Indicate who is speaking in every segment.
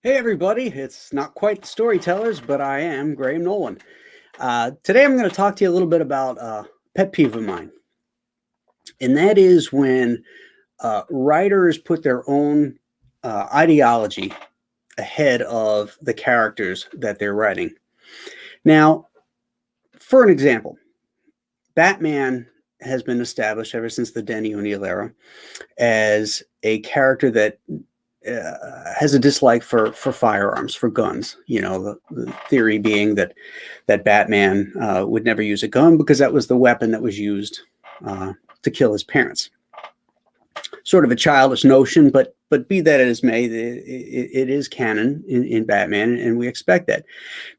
Speaker 1: Hey everybody, it's not quite the storytellers, but I am Graham Nolan. Today I'm going to talk to you a little bit about a pet peeve of mine, and that is when writers put their own ideology ahead of the characters that they're writing. Now, for an example, Batman has been established ever since the Denny O'Neil era as a character that has a dislike for firearms, for guns. You know, the theory being that Batman would never use a gun because that was the weapon that was used to kill his parents. Sort of a childish notion, but be that as may, it is canon in Batman, and we expect that.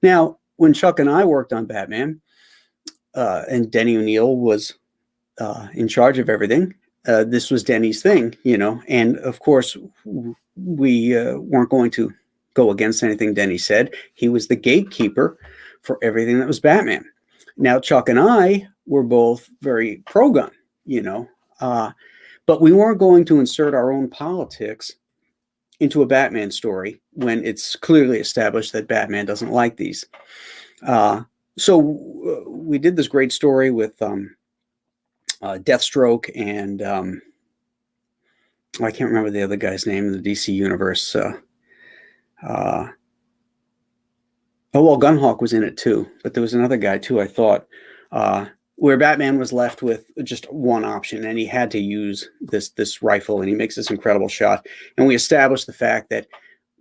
Speaker 1: Now, when Chuck and I worked on Batman, and Denny O'Neil was in charge of everything, this was Denny's thing, you know, and of course we weren't going to go against anything Denny said. He was the gatekeeper for everything that was Batman. Now, Chuck and I were both very pro-gun, you know, but we weren't going to insert our own politics into a Batman story when it's clearly established that Batman doesn't like these. So we did this great story with Deathstroke and I can't remember the other guy's name in the DC universe. Oh, well, Gunhawk was in it too, but there was another guy too, I thought, where Batman was left with just one option, and he had to use this rifle, and he makes this incredible shot. And we established the fact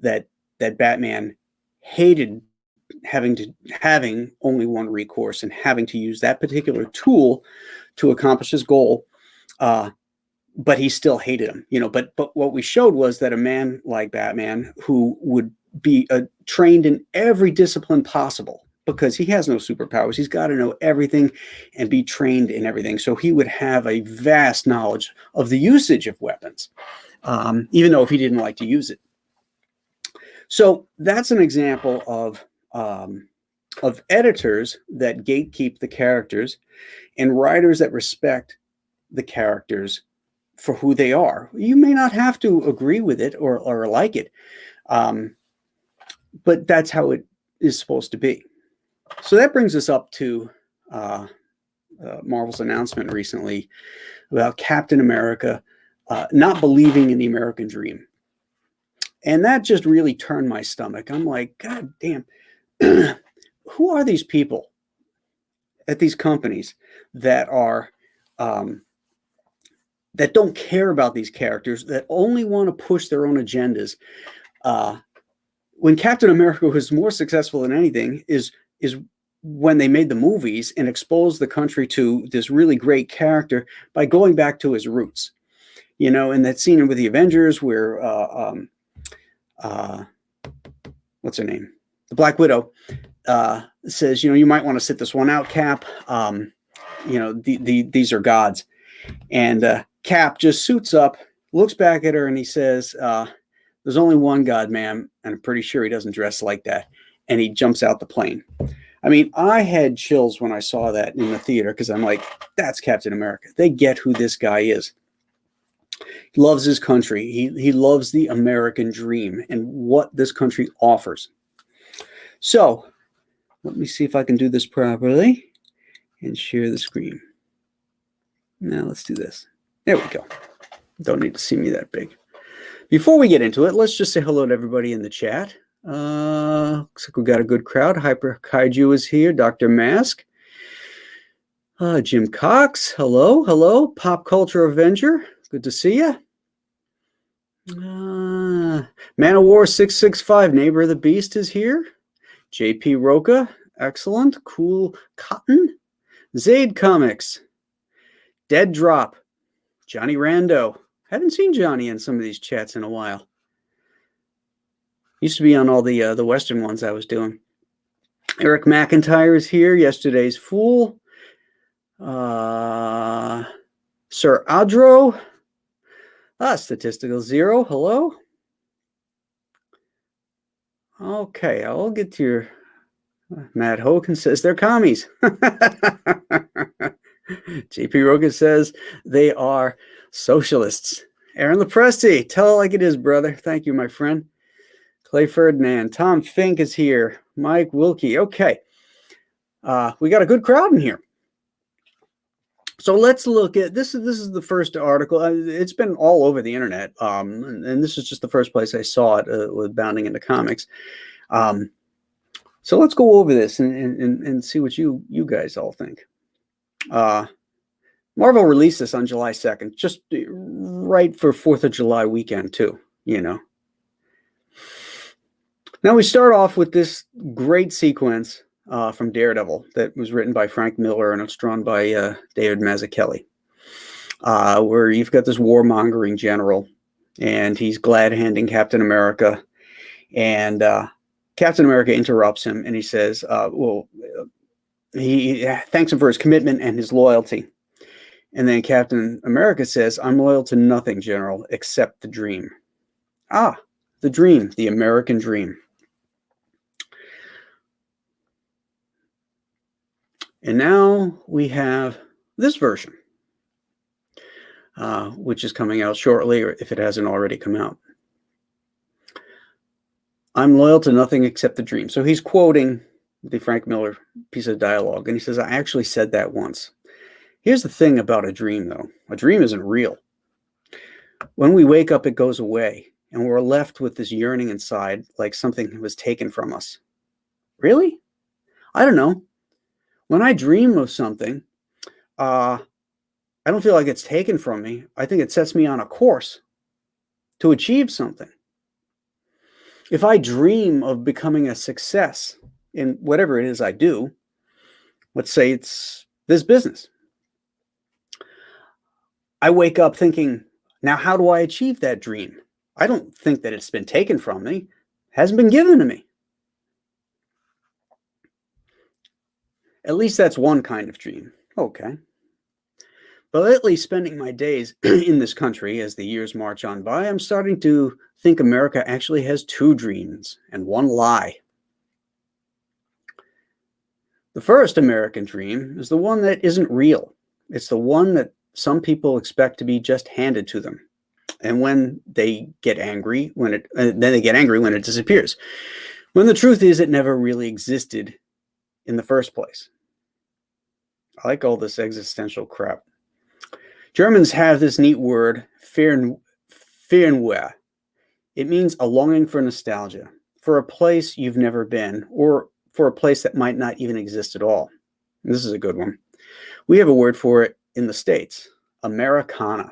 Speaker 1: that Batman hated having only one recourse and having to use that particular tool to accomplish his goal. But he still hated him, you know. But what we showed was that a man like Batman, who would be trained in every discipline possible, because he has no superpowers, he's got to know everything and be trained in everything. So he would have a vast knowledge of the usage of weapons, even though if he didn't like to use it. So that's an example of editors that gatekeep the characters and writers that respect the characters for who they are. You may not have to agree with it or like it, but that's how it is supposed to be. So that brings us up to Marvel's announcement recently about Captain America not believing in the American dream. And that just really turned my stomach. I'm like, God damn, who are these people at these companies that are that don't care about these characters, that only want to push their own agendas? When Captain America was more successful than anything is when they made the movies and exposed the country to this really great character by going back to his roots. You know, and that scene with the Avengers where what's her name? The Black Widow says, you know, you might want to sit this one out, Cap. You know, these are gods. And Cap just suits up, looks back at her, and he says, there's only one God, ma'am, and I'm pretty sure he doesn't dress like that. And he jumps out the plane. I mean, I had chills when I saw that in the theater because I'm like, that's Captain America. They get who this guy is. He loves his country. He loves the American dream and what this country offers. So let me see if I can do this properly and share the screen. Now let's do this. There we go. Don't need to see me that big. Before we get into it, let's just say hello to everybody in the chat. Looks like we got a good crowd. Hyper Kaiju is here. Dr. Mask. Jim Cox. Hello. Hello. Pop Culture Avenger. Good to see you. Man of War 665. Neighbor of the Beast is here. JP Roca. Excellent. Cool Cotton. Zaid Comics. Dead Drop. Johnny Rando. Haven't seen Johnny in some of these chats in a while. Used to be on all the Western ones I was doing. Eric McIntyre is here. Yesterday's Fool. Sir Adro. Statistical Zero. Hello. Okay, I'll get to your... Matt Hogan says they're commies. JP Rogan says they are socialists. Aaron Lepresti, tell it like it is, brother. Thank you, my friend. Clay Ferdinand. Tom Fink is here. Mike Wilkie. Okay. We got a good crowd in here. So let's look at this. This is the first article. It's been all over the internet, and this is just the first place I saw it with Bounding into Comics. So let's go over this and see what you guys all think. Marvel released this on July 2nd, just right for 4th of July weekend too, you know. Now we start off with this great sequence from Daredevil that was written by Frank Miller and it's drawn by David Mazzucchelli, where you've got this warmongering general and he's glad-handing Captain America, and Captain America interrupts him and he says, he thanks him for his commitment and his loyalty. And then Captain America says, "I'm loyal to nothing, General, except the dream." Ah, the dream, the American dream. And now we have this version, which is coming out shortly, or if it hasn't already come out. "I'm loyal to nothing except the dream." So he's quoting the Frank Miller piece of dialogue, and he says, "I actually said that once." Here's the thing about a dream, though. A dream isn't real. When we wake up, it goes away, and we're left with this yearning inside, like something was taken from us. Really? I don't know. When I dream of something, I don't feel like it's taken from me. I think it sets me on a course to achieve something. If I dream of becoming a success in whatever it is I do, let's say it's this business, I wake up thinking, now how do I achieve that dream? I don't think that it's been taken from me. It hasn't been given to me. At least that's one kind of dream. Okay. But lately, spending my days in this country as the years march on by, I'm starting to think America actually has two dreams and one lie. The first American dream is the one that isn't real. It's the one that some people expect to be just handed to them. And when they get angry, then they get angry when it disappears. When the truth is, it never really existed in the first place. I like all this existential crap. Germans have this neat word, Fernweh. It means a longing for nostalgia, for a place you've never been, or for a place that might not even exist at all. And this is a good one. We have a word for it in the States, Americana.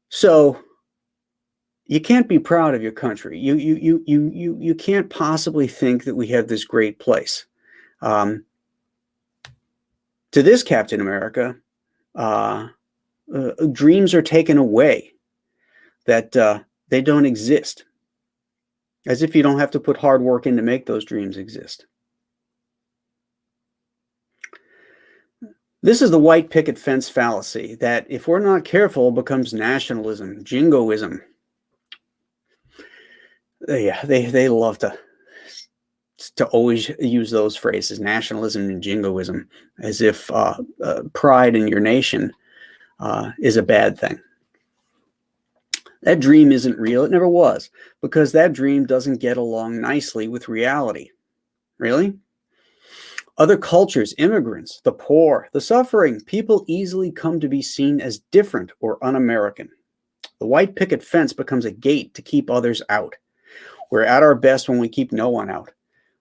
Speaker 1: So you can't be proud of your country. You can't possibly think that we have this great place. To this Captain America, dreams are taken away, that they don't exist, as if you don't have to put hard work in to make those dreams exist. This is the white picket fence fallacy that, if we're not careful, becomes nationalism, jingoism. Yeah, they love to always use those phrases, nationalism and jingoism, as if pride in your nation is a bad thing. That dream isn't real. It never was, because that dream doesn't get along nicely with reality. Really? Other cultures, immigrants, the poor, the suffering, people easily come to be seen as different or un-American. The white picket fence becomes a gate to keep others out. We're at our best when we keep no one out.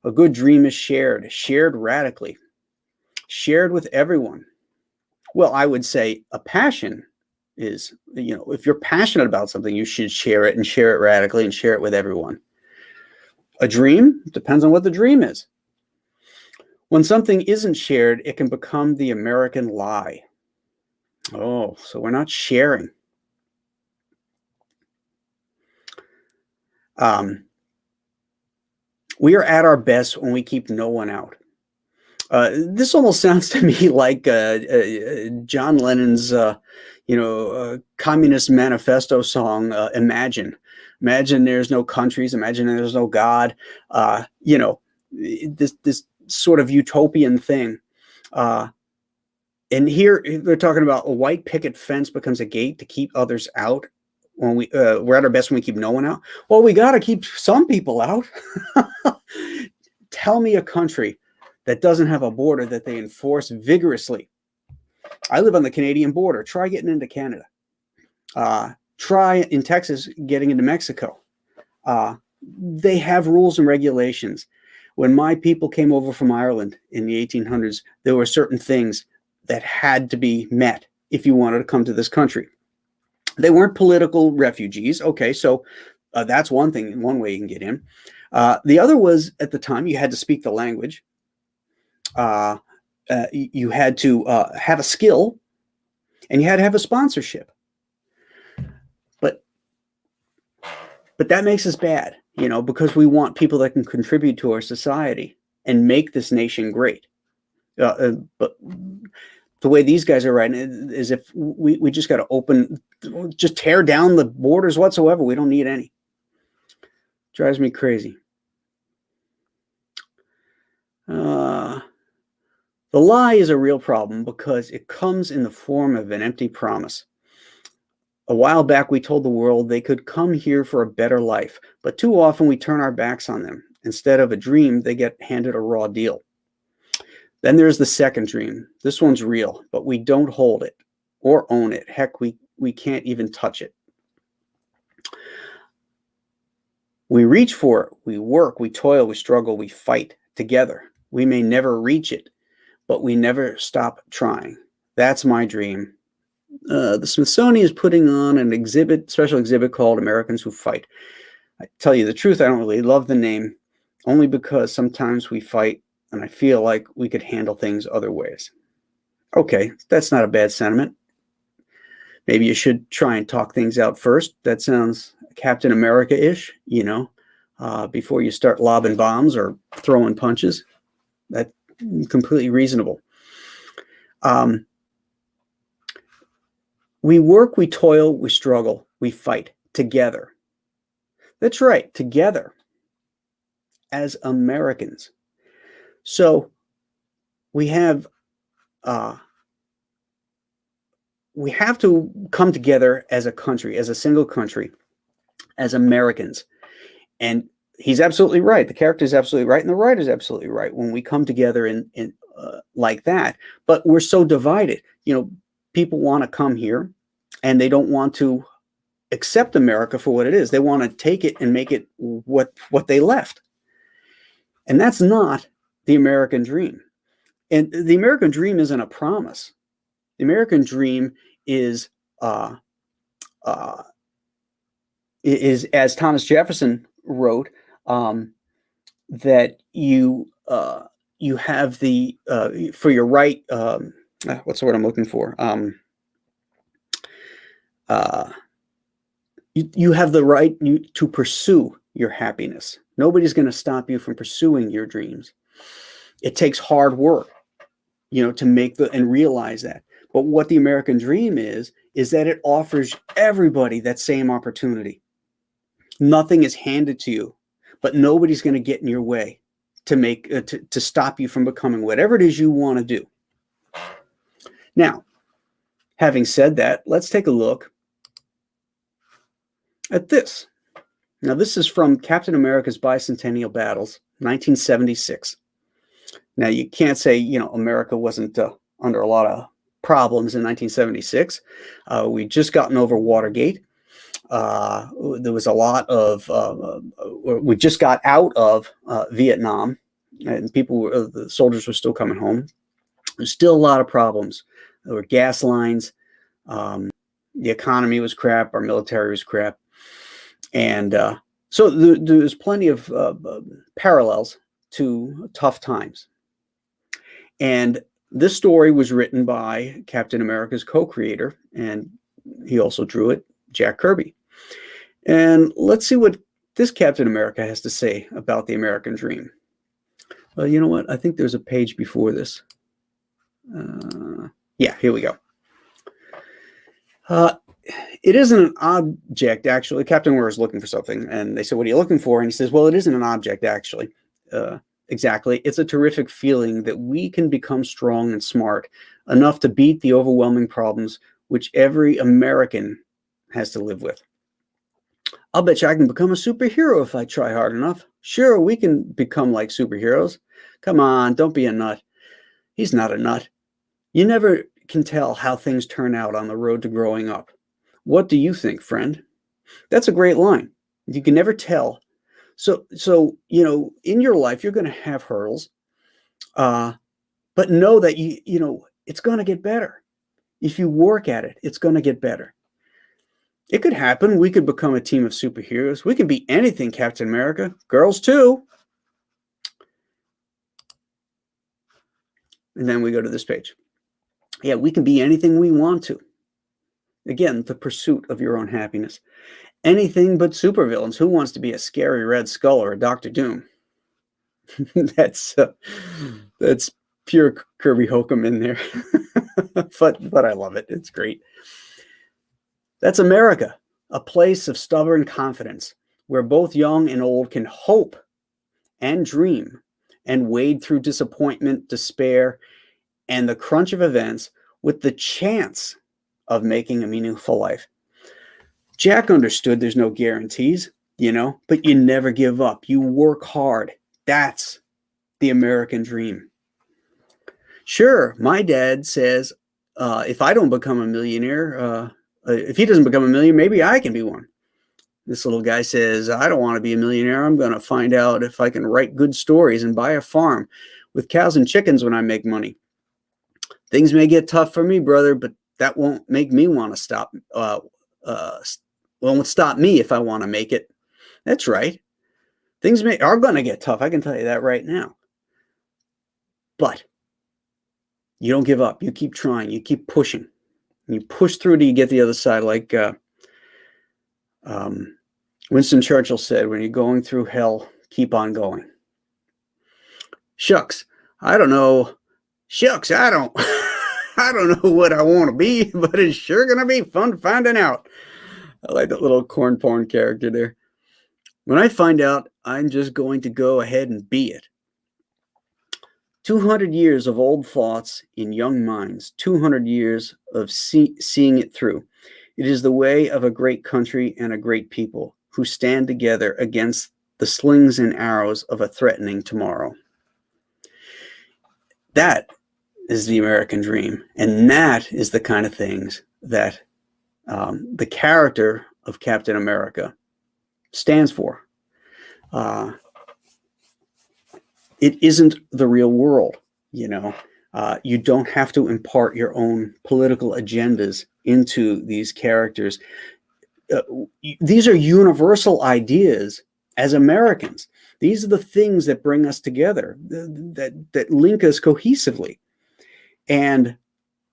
Speaker 1: A good dream is shared radically, shared with everyone. Well, I would say a passion is, if you're passionate about something, you should share it and share it radically and share it with everyone. A dream depends on what the dream is. When something isn't shared, it can become the American lie. Oh, so we're not sharing. We are at our best when we keep no one out. This almost sounds to me like John Lennon's, Communist Manifesto song, Imagine. Imagine there's no countries. Imagine there's no God. This sort of utopian thing. And here they're talking about a white picket fence becomes a gate to keep others out. when we're at our best when we keep no one out. Well, we got to keep some people out. Tell me a country that doesn't have a border that they enforce vigorously. I live on the Canadian border. Try getting into Canada. Try in Texas getting into Mexico. They have rules and regulations. When my people came over from Ireland in the 1800s, there were certain things that had to be met if you wanted to come to this country. They weren't political refugees. Okay, so that's one thing, one way you can get in. The other was, at the time, you had to speak the language. You had to have a skill, and you had to have a sponsorship. But that makes us bad, because we want people that can contribute to our society and make this nation great. But the way these guys are writing is if we just got to just tear down the borders whatsoever. We don't need any. Drives me crazy. The lie is a real problem because it comes in the form of an empty promise. A while back, we told the world they could come here for a better life, but too often we turn our backs on them. Instead of a dream, they get handed a raw deal. Then there's the second dream. This one's real, but we don't hold it or own it. Heck, we can't even touch it. We reach for it. We work, we toil, we struggle, we fight together. We may never reach it, but we never stop trying. That's my dream. The Smithsonian is putting on an special exhibit called Americans Who Fight. I tell you the truth, I don't really love the name, only because sometimes we fight and I feel like we could handle things other ways. Okay, that's not a bad sentiment. Maybe you should try and talk things out first. That sounds Captain America-ish, before you start lobbing bombs or throwing punches. That's completely reasonable. We work, we toil, we struggle, we fight together. That's right, together as Americans. So we have to come together as a country, as a single country, as Americans. And he's absolutely right. The character is absolutely right, and the writer is absolutely right when we come together in like that. But we're so divided. People want to come here, and they don't want to accept America for what it is. They want to take it and make it what they left. And that's not the American dream. And the American dream isn't a promise. The American dream is as Thomas Jefferson wrote, that you have the for your right. What's the word I'm looking for? You have the right to pursue your happiness. Nobody's going to stop you from pursuing your dreams. It takes hard work, to make and realize that. But what the American dream is that it offers everybody that same opportunity. Nothing is handed to you, but nobody's going to get in your way to stop you from becoming whatever it is you want to do. Now, having said that, let's take a look at this. Now, this is from Captain America's Bicentennial Battles, 1976. Now, you can't say, America wasn't under a lot of problems in 1976. We'd just gotten over Watergate. There was a lot of, we just got out of Vietnam, and the soldiers were still coming home. There's still a lot of problems. There were gas lines. The economy was crap. Our military was crap. And so there's plenty of parallels to tough times. And this story was written by Captain America's co-creator, and he also drew it, Jack Kirby. And let's see what this Captain America has to say about the American dream. Well, you know what? I think there's a page before this. Yeah, here we go. It isn't an object, actually. Captain America is looking for something, and they said, "What are you looking for?" And he says, "Well, it isn't an object, actually. Exactly. It's a terrific feeling that we can become strong and smart enough to beat the overwhelming problems which every American has to live with. I'll bet you I can become a superhero if I try hard enough. Sure, we can become like superheroes. Come on, don't be a nut. He's not a nut. You never can tell how things turn out on the road to growing up. What do you think, friend? That's a great line. You can never tell. So in your life, you're going to have hurdles, but know that it's going to get better. If you work at it, it's going to get better. It could happen. We could become a team of superheroes. We can be anything, Captain America. Girls too. And then we go to this page. Yeah, we can be anything we want to. Again, the pursuit of your own happiness. Anything but supervillains. Who wants to be a scary Red Skull or a Doctor Doom? That's pure Kirby Hokum in there. but I love it. It's great. That's America, a place of stubborn confidence where both young and old can hope and dream and wade through disappointment, despair, and the crunch of events with the chance of making a meaningful life. Jack understood there's no guarantees, but you never give up. You work hard. That's the American dream. Sure, my dad says, if I don't become a millionaire, if he doesn't become a millionaire, maybe I can be one. This little guy says, I don't want to be a millionaire. I'm going to find out if I can write good stories and buy a farm with cows and chickens when I make money. Things may get tough for me, brother, but that won't make me want to stop. Won't stop me if I want to make it. That's right. Things are going to get tough. I can tell you that right now. But you don't give up. You keep trying. You keep pushing. You push through till you get the other side. Like Winston Churchill said, when you're going through hell, keep on going. Shucks, I don't know. Shucks, I don't know what I want to be, but it's sure going to be fun finding out. I like that little corn porn character there. When I find out, I'm just going to go ahead and be it. 200 years of old thoughts in young minds, 200 years of seeing it through. It is the way of a great country and a great people who stand together against the slings and arrows of a threatening tomorrow. That is the American dream. And that is the kind of things that the character of Captain America stands for. It isn't the real world, You don't have to impart your own political agendas into these characters. These are universal ideas as Americans. These are the things that bring us together, that link us cohesively. And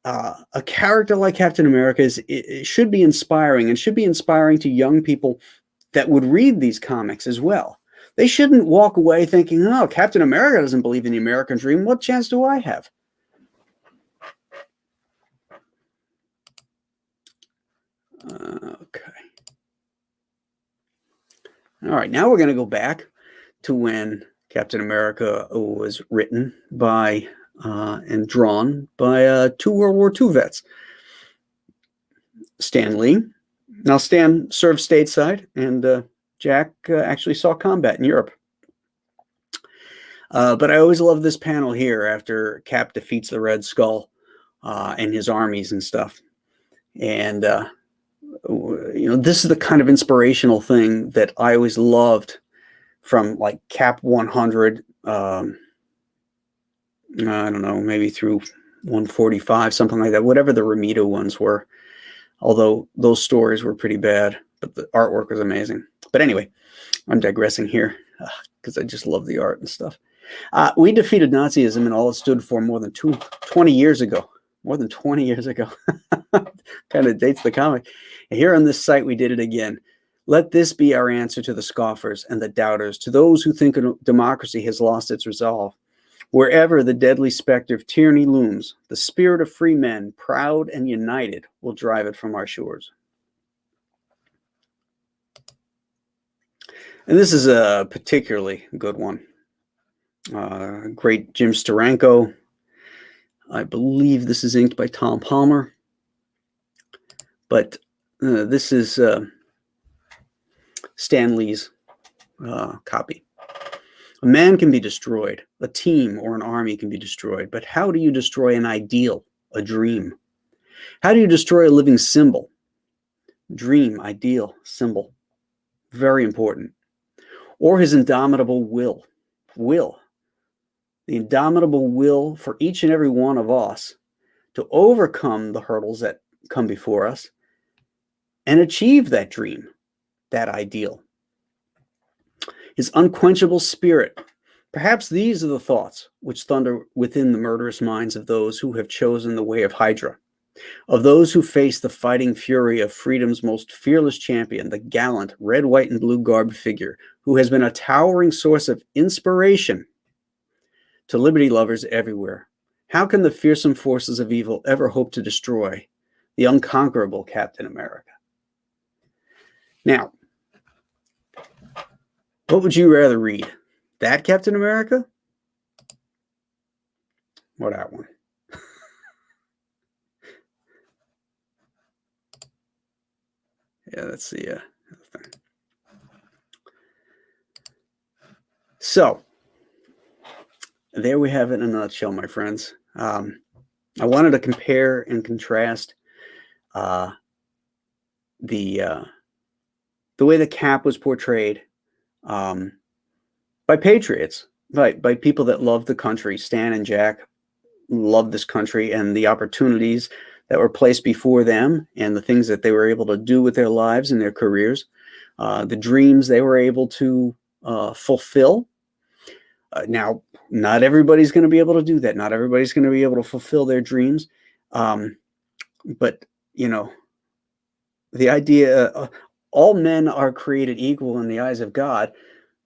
Speaker 1: a character like Captain America it should be inspiring, and should be inspiring to young people that would read these comics as well. They shouldn't walk away thinking, oh, Captain America doesn't believe in the American dream. What chance do I have? Okay. All right, now we're going to go back to when Captain America was written by and drawn by two World War II vets. Stan Lee. Now, Stan served stateside, and Jack actually saw combat in Europe. But I always love this panel here after Cap defeats the Red Skull and his armies and stuff. And, this is the kind of inspirational thing that I always loved from like Cap 100, I don't know, maybe through 145, something like that, whatever the Ramita ones were. Although those stories were pretty bad, but the artwork was amazing. But anyway, I'm digressing here because I just love the art and stuff. We defeated Nazism and all it stood for more than 20 years ago. More than 20 years ago. Kind of dates the comic. And here on this site, we did it again. Let this be our answer to the scoffers and the doubters, to those who think democracy has lost its resolve. Wherever the deadly specter of tyranny looms, the spirit of free men, proud and united, will drive it from our shores. And this is a particularly good one. Great Jim Steranko. I believe this is inked by Tom Palmer. But this is Stan Lee's copy. A man can be destroyed. A team or an army can be destroyed. But how do you destroy an ideal, a dream? How do you destroy a living symbol? Dream, ideal, symbol. Very important. Or his indomitable will. Will. The indomitable will for each and every one of us to overcome the hurdles that come before us and achieve that dream, that ideal. His unquenchable spirit. Perhaps these are the thoughts which thunder within the murderous minds of those who have chosen the way of Hydra, of those who face the fighting fury of freedom's most fearless champion, the gallant red, white, and blue garbed figure who has been a towering source of inspiration to liberty lovers everywhere. How can the fearsome forces of evil ever hope to destroy the unconquerable Captain America? Now, what would you rather read? That Captain America? Or that one? Yeah, that's the thing. So, there we have it in a nutshell, my friends. I wanted to compare and contrast the way the Cap was portrayed by patriots, by people that love the country. Stan and Jack love this country and the opportunities that were placed before them and the things that they were able to do with their lives and their careers, the dreams they were able to fulfill. Now, not everybody's going to be able to do that. Not everybody's going to be able to fulfill their dreams. But, you know, the idea, all men are created equal in the eyes of God,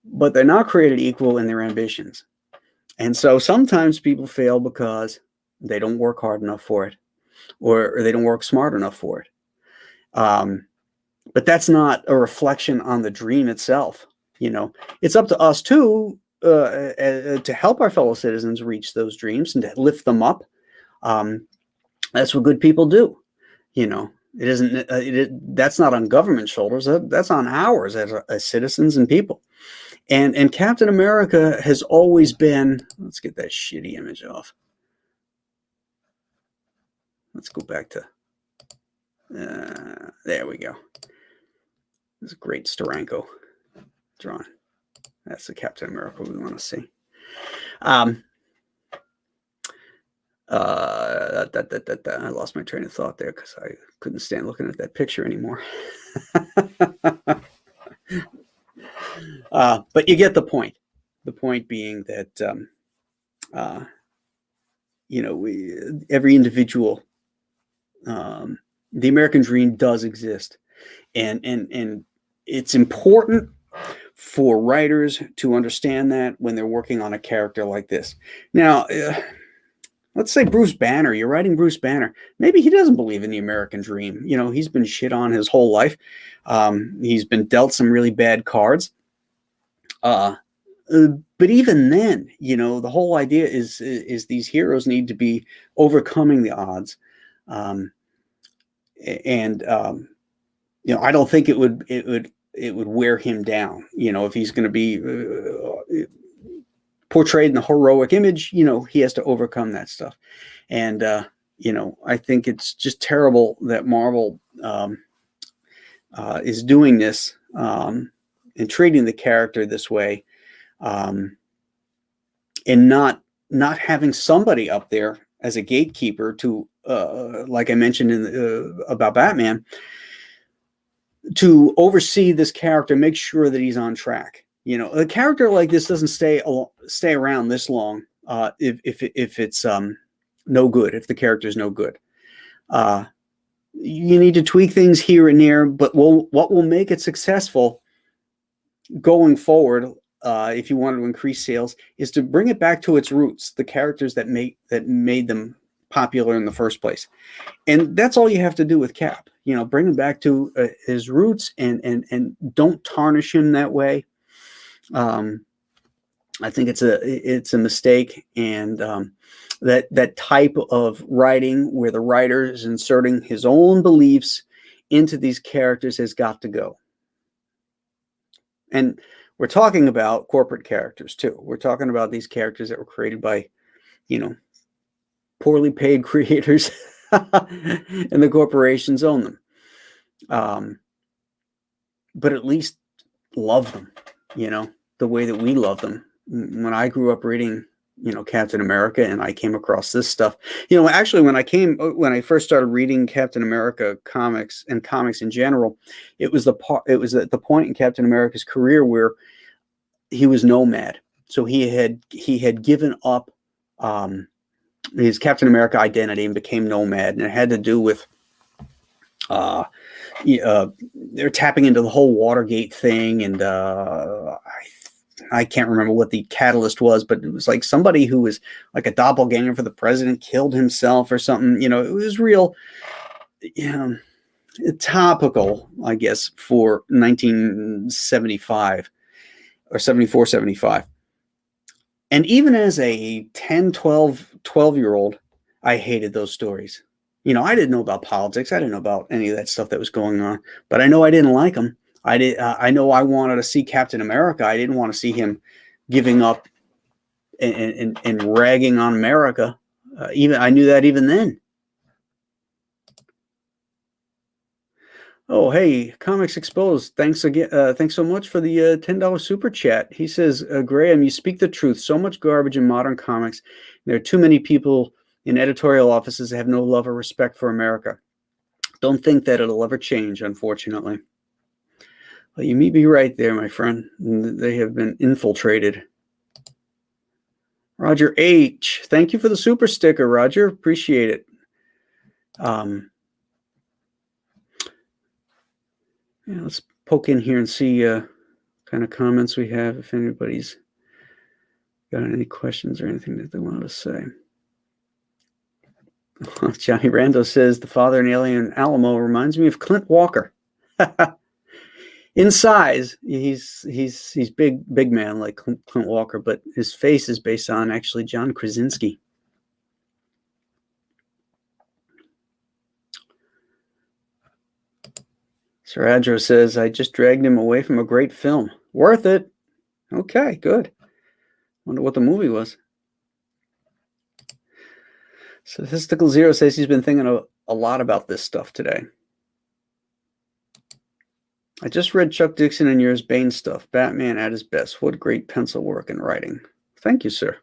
Speaker 1: but they're not created equal in their ambitions. And so sometimes people fail because they don't work hard enough for it, or they don't work smart enough for it. But that's not a reflection on the dream itself. You know, it's up to us too, to help our fellow citizens reach those dreams and to lift them up. That's what good people do. You know, it isn't. That's not on government shoulders. That's on ours as citizens and people. And Captain America has always been. Let's get that shitty image off. Let's go back to. There we go. This is great Steranko drawing. That's the Captain America we want to see. I lost my train of thought there because I couldn't stand looking at that picture anymore. But you get the point. The point being that, you know, every individual, the American dream does exist. And it's important for writers to understand that when they're working on a character like this. Now, let's say Bruce Banner, you're writing Bruce Banner. Maybe he doesn't believe in the American dream. You know, he's been shit on his whole life. He's been dealt some really bad cards. But even then, you know, the whole idea is these heroes need to be overcoming the odds. You know, I don't think it would wear him down. You know, if he's going to be portrayed in a heroic image, you know, he has to overcome that stuff. And, you know, I think it's just terrible that Marvel is doing this and treating the character this way, and not having somebody up there as a gatekeeper to, like I mentioned about Batman, to oversee this character, make sure that he's on track. You know, a character like this doesn't stay around this long if it's no good, if the character is no good. You need to tweak things here and there, but what will make it successful going forward, if you want to increase sales, is to bring it back to its roots, the characters that made them popular in the first place. And that's all you have to do with Cap. You know, bring him back to his roots and don't tarnish him that way. I think it's a mistake, and that type of writing where the writer is inserting his own beliefs into these characters has got to go. And we're talking about corporate characters too. We're talking about these characters that were created by, you know, poorly paid creators, and the corporations own them. But at least love them, you know, the way that we love them. When I grew up reading, you know, Captain America, and I came across this stuff, you know, actually when I first started reading Captain America comics and comics in general, it was at the point in Captain America's career where he was nomad. So he had given up his Captain America identity and became nomad, and it had to do with they're tapping into the whole Watergate thing, and I can't remember what the catalyst was, but it was like somebody who was like a doppelganger for the president killed himself or something. You know, it was real, you know, topical, I guess, for 1975 or 74, 75. And even as a 10, 12 year old, I hated those stories. You know, I didn't know about politics. I didn't know about any of that stuff that was going on, but I know I didn't like them. I know I wanted to see Captain America. I didn't want to see him giving up and ragging on America. Even I knew that even then. Oh, hey, Comics Exposed. Thanks again. Thanks so much for the $10 super chat. He says, Graham, you speak the truth. So much garbage in modern comics. There are too many people in editorial offices that have no love or respect for America. Don't think that it'll ever change, unfortunately. Well, you may be right there, my friend. They have been infiltrated. Roger H. Thank you for the super sticker, Roger. Appreciate it. Yeah, let's poke in here and see kind of comments we have, if anybody's got any questions or anything that they wanted to say. Johnny Rando says the father in Alien Alamo reminds me of Clint Walker. In size, he's big man like Clint Walker, but his face is based on actually John Krasinski. Sir Adro says, I just dragged him away from a great film. Worth it. Okay, good. Wonder what the movie was. Statistical Zero says he's been thinking a lot about this stuff today. I just read Chuck Dixon and yours Bane stuff. Batman at his best. What great pencil work and writing. Thank you, sir.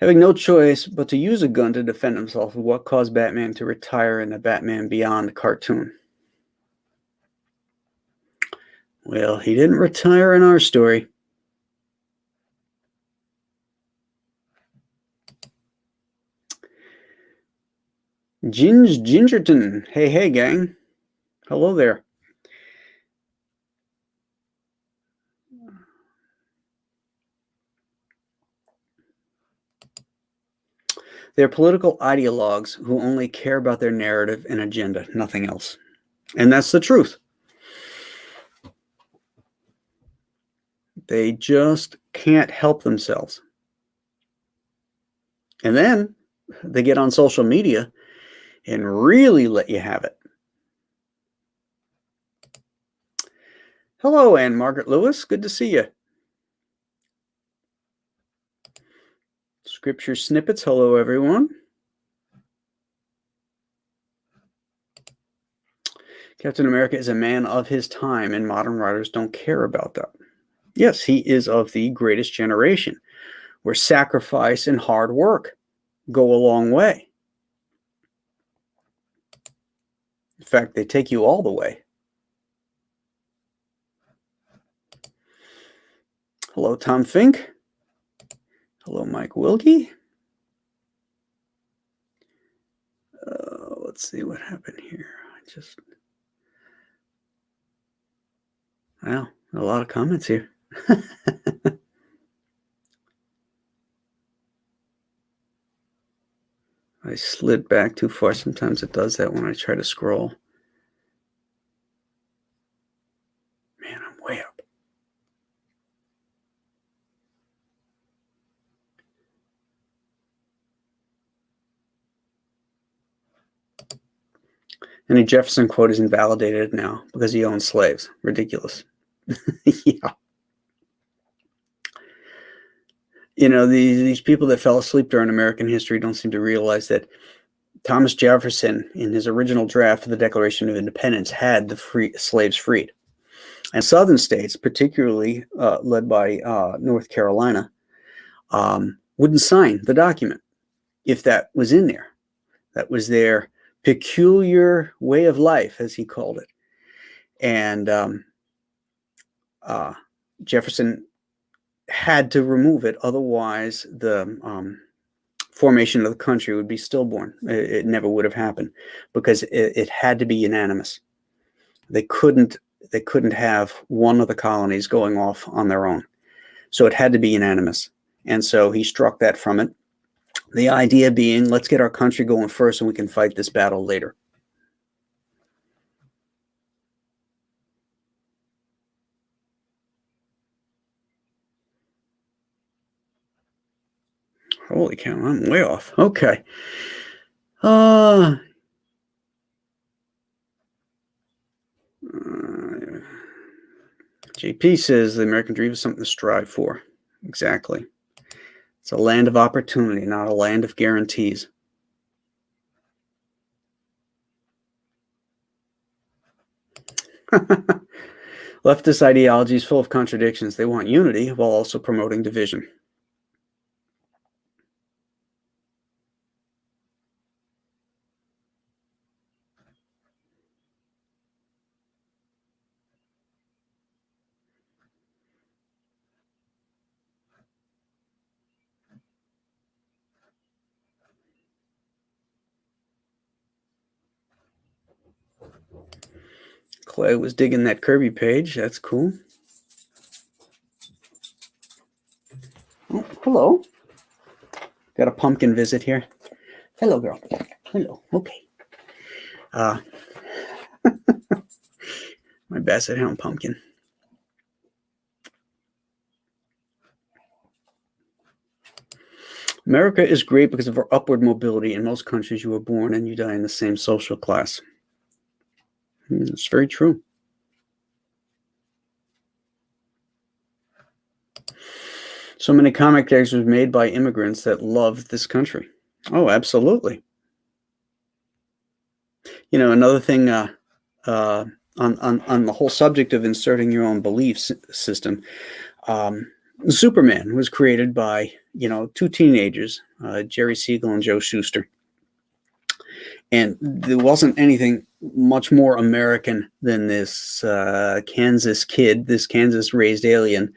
Speaker 1: Having no choice but to use a gun to defend himself is what caused Batman to retire in the Batman Beyond cartoon. Well, he didn't retire in our story. Gingerton. Hey, gang. Hello there. They're political ideologues who only care about their narrative and agenda, nothing else. And that's the truth. They just can't help themselves. And then they get on social media and really let you have it. Hello, Anne Margaret Lewis. Good to see you. Scripture Snippets. Hello, everyone. Captain America is a man of his time, and modern writers don't care about that. Yes, he is of the greatest generation, where sacrifice and hard work go a long way. In fact, they take you all the way. Hello, Tom Fink. Hello, Mike Wilkie. Let's see what happened here. Wow, a lot of comments here. I slid back too far. Sometimes it does that when I try to scroll. Man, I'm way up. Any Jefferson quote is invalidated now because he owned slaves. Ridiculous. Yeah. You know, these people that fell asleep during American history don't seem to realize that Thomas Jefferson, in his original draft of the Declaration of Independence, had the slaves freed. And southern states, particularly led by North Carolina, wouldn't sign the document if that was in there. That was their peculiar way of life, as he called it. And Jefferson had to remove it. Otherwise, the formation of the country would be stillborn. It never would have happened because it had to be unanimous. They couldn't have one of the colonies going off on their own. So it had to be unanimous. And so he struck that from it. The idea being, let's get our country going first and we can fight this battle later. Holy cow, I'm way off. Okay. JP says the American dream is something to strive for. Exactly. It's a land of opportunity, not a land of guarantees. Leftist ideology is full of contradictions. They want unity while also promoting division. Clay was digging that Kirby page. That's cool. Oh, hello. Got a pumpkin visit here. Hello, girl. Hello. Okay. My basset hound pumpkin. America is great because of our upward mobility. In most countries, you were born and you die in the same social class. It's very true. So many comic characters were made by immigrants that love this country. Oh, absolutely. You know, another thing on the whole subject of inserting your own belief system, Superman was created by, two teenagers, Jerry Siegel and Joe Shuster. And there wasn't anything much more American than this Kansas kid, this Kansas-raised alien,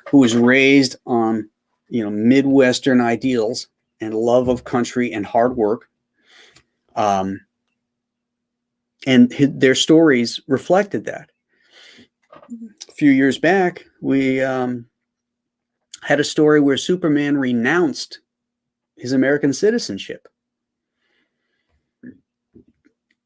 Speaker 1: who was raised on, Midwestern ideals and love of country and hard work. And their stories reflected that. A few years back, we had a story where Superman renounced his American citizenship.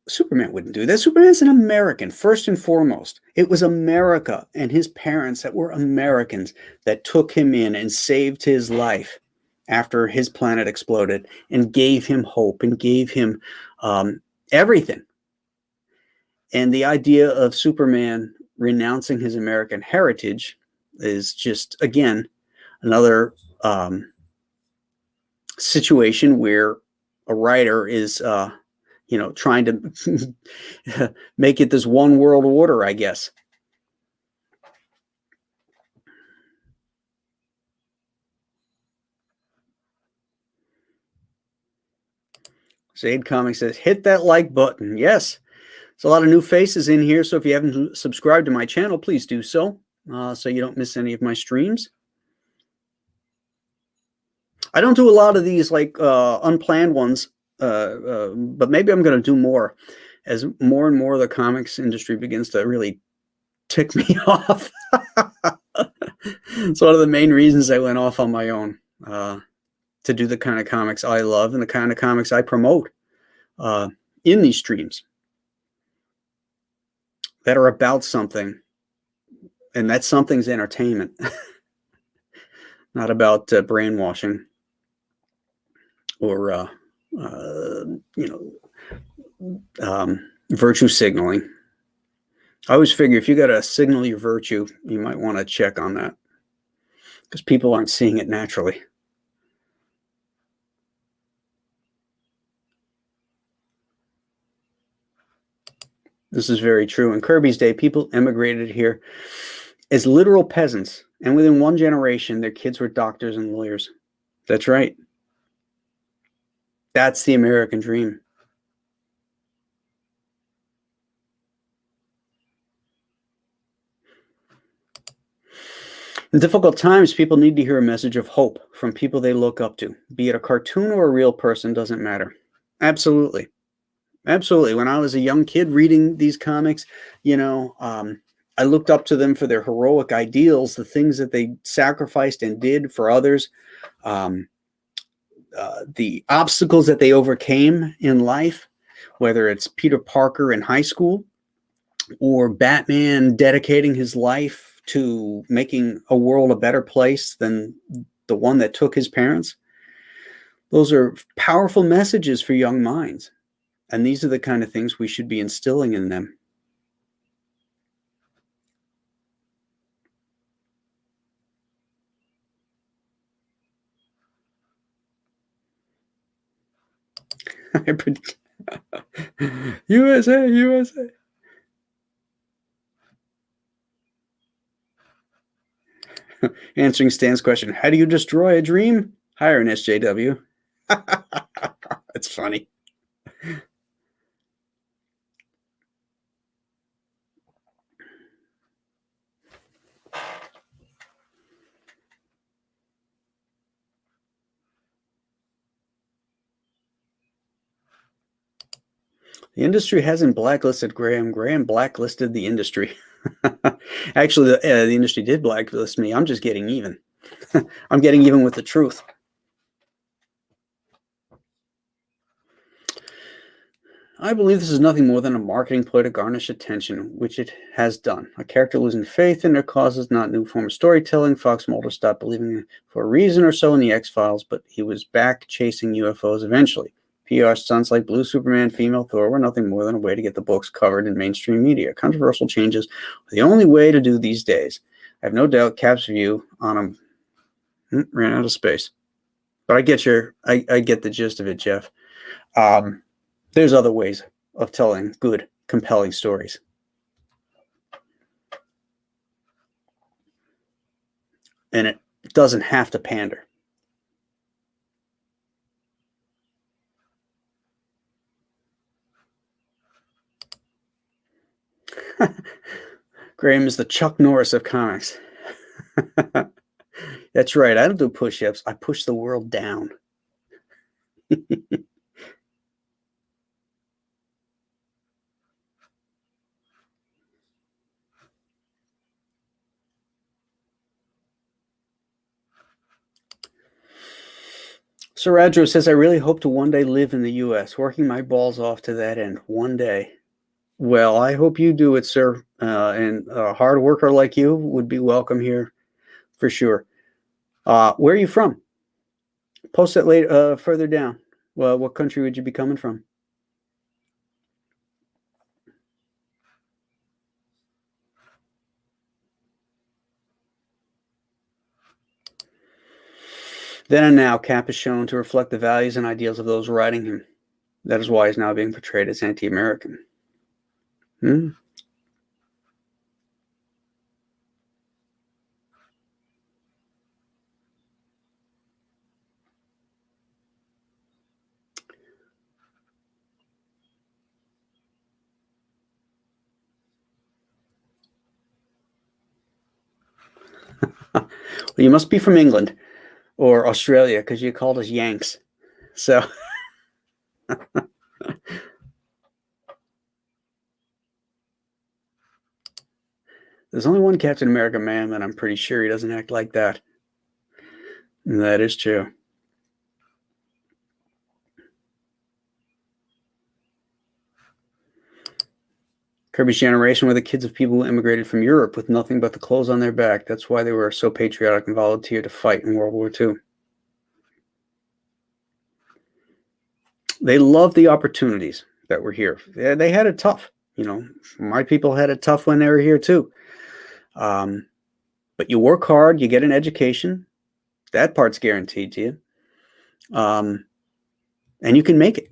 Speaker 1: Superman wouldn't do that. Superman's an American, first and foremost. It was America and his parents that were Americans that took him in and saved his life after his planet exploded and gave him hope and gave him everything. And the idea of Superman renouncing his American heritage is just, again, another situation where a writer is trying to make it this one world order, I guess. Zade Comics says, hit that like button. Yes, there's a lot of new faces in here, so if you haven't subscribed to my channel, please do so, so you don't miss any of my streams. I don't do a lot of these like unplanned ones, but maybe I'm going to do more as more and more of the comics industry begins to really tick me off. It's one of the main reasons I went off on my own, to do the kind of comics I love and the kind of comics I promote in these streams that are about something, and that something's entertainment, not about brainwashing or Virtue signaling. I always figure if you got to signal your virtue, you might want to check on that because people aren't seeing it naturally. This is very true. In Kirby's day, people immigrated here as literal peasants, and within one generation, their kids were doctors and lawyers. That's right. That's the American dream. In difficult times, people need to hear a message of hope from people they look up to. Be it a cartoon or a real person, doesn't matter. Absolutely. Absolutely. When I was a young kid reading these comics, I looked up to them for their heroic ideals, the things that they sacrificed and did for others, the obstacles that they overcame in life, whether it's Peter Parker in high school or Batman dedicating his life to making a world a better place than the one that took his parents. Those are powerful messages for young minds. And these are the kind of things we should be instilling in them. USA, USA. Answering Stan's question, how do you destroy a dream? Hire an SJW. That's funny. The industry hasn't blacklisted Graham. Graham blacklisted the industry. Actually, the industry did blacklist me. I'm just getting even. I'm getting even with the truth. I believe this is nothing more than a marketing ploy to garnish attention, which it has done. A character losing faith in their cause is not a new form of storytelling. Fox Mulder stopped believing for a reason or so in the X-Files, but he was back chasing UFOs eventually. PR stunts like Blue Superman, Female Thor were nothing more than a way to get the books covered in mainstream media. Controversial changes are the only way to do these days. I have no doubt Cap's view on him ran out of space. But I get the gist of it, Jeff. There's other ways of telling good, compelling stories. And it doesn't have to pander. Graham is the Chuck Norris of comics. That's right. I don't do push-ups. I push the world down. Sir Radro says, I really hope to one day live in the U.S., working my balls off to that end one day. Well, I hope you do it, sir. And a hard worker like you would be welcome here for sure. Where are you from? Post that later, further down. Well, what country would you be coming from? Then and now, Cap is shown to reflect the values and ideals of those writing him. That is why he's now being portrayed as anti-American. Well, you must be from England or Australia because you called us Yanks. So there's only one Captain America man that I'm pretty sure he doesn't act like that. And that is true. Kirby's generation were the kids of people who immigrated from Europe with nothing but the clothes on their back. That's why they were so patriotic and volunteered to fight in World War II. They loved the opportunities. that were here. They had it tough. You know, my people had it tough when they were here too. But you work hard, you get an education. That part's guaranteed to you. And you can make it.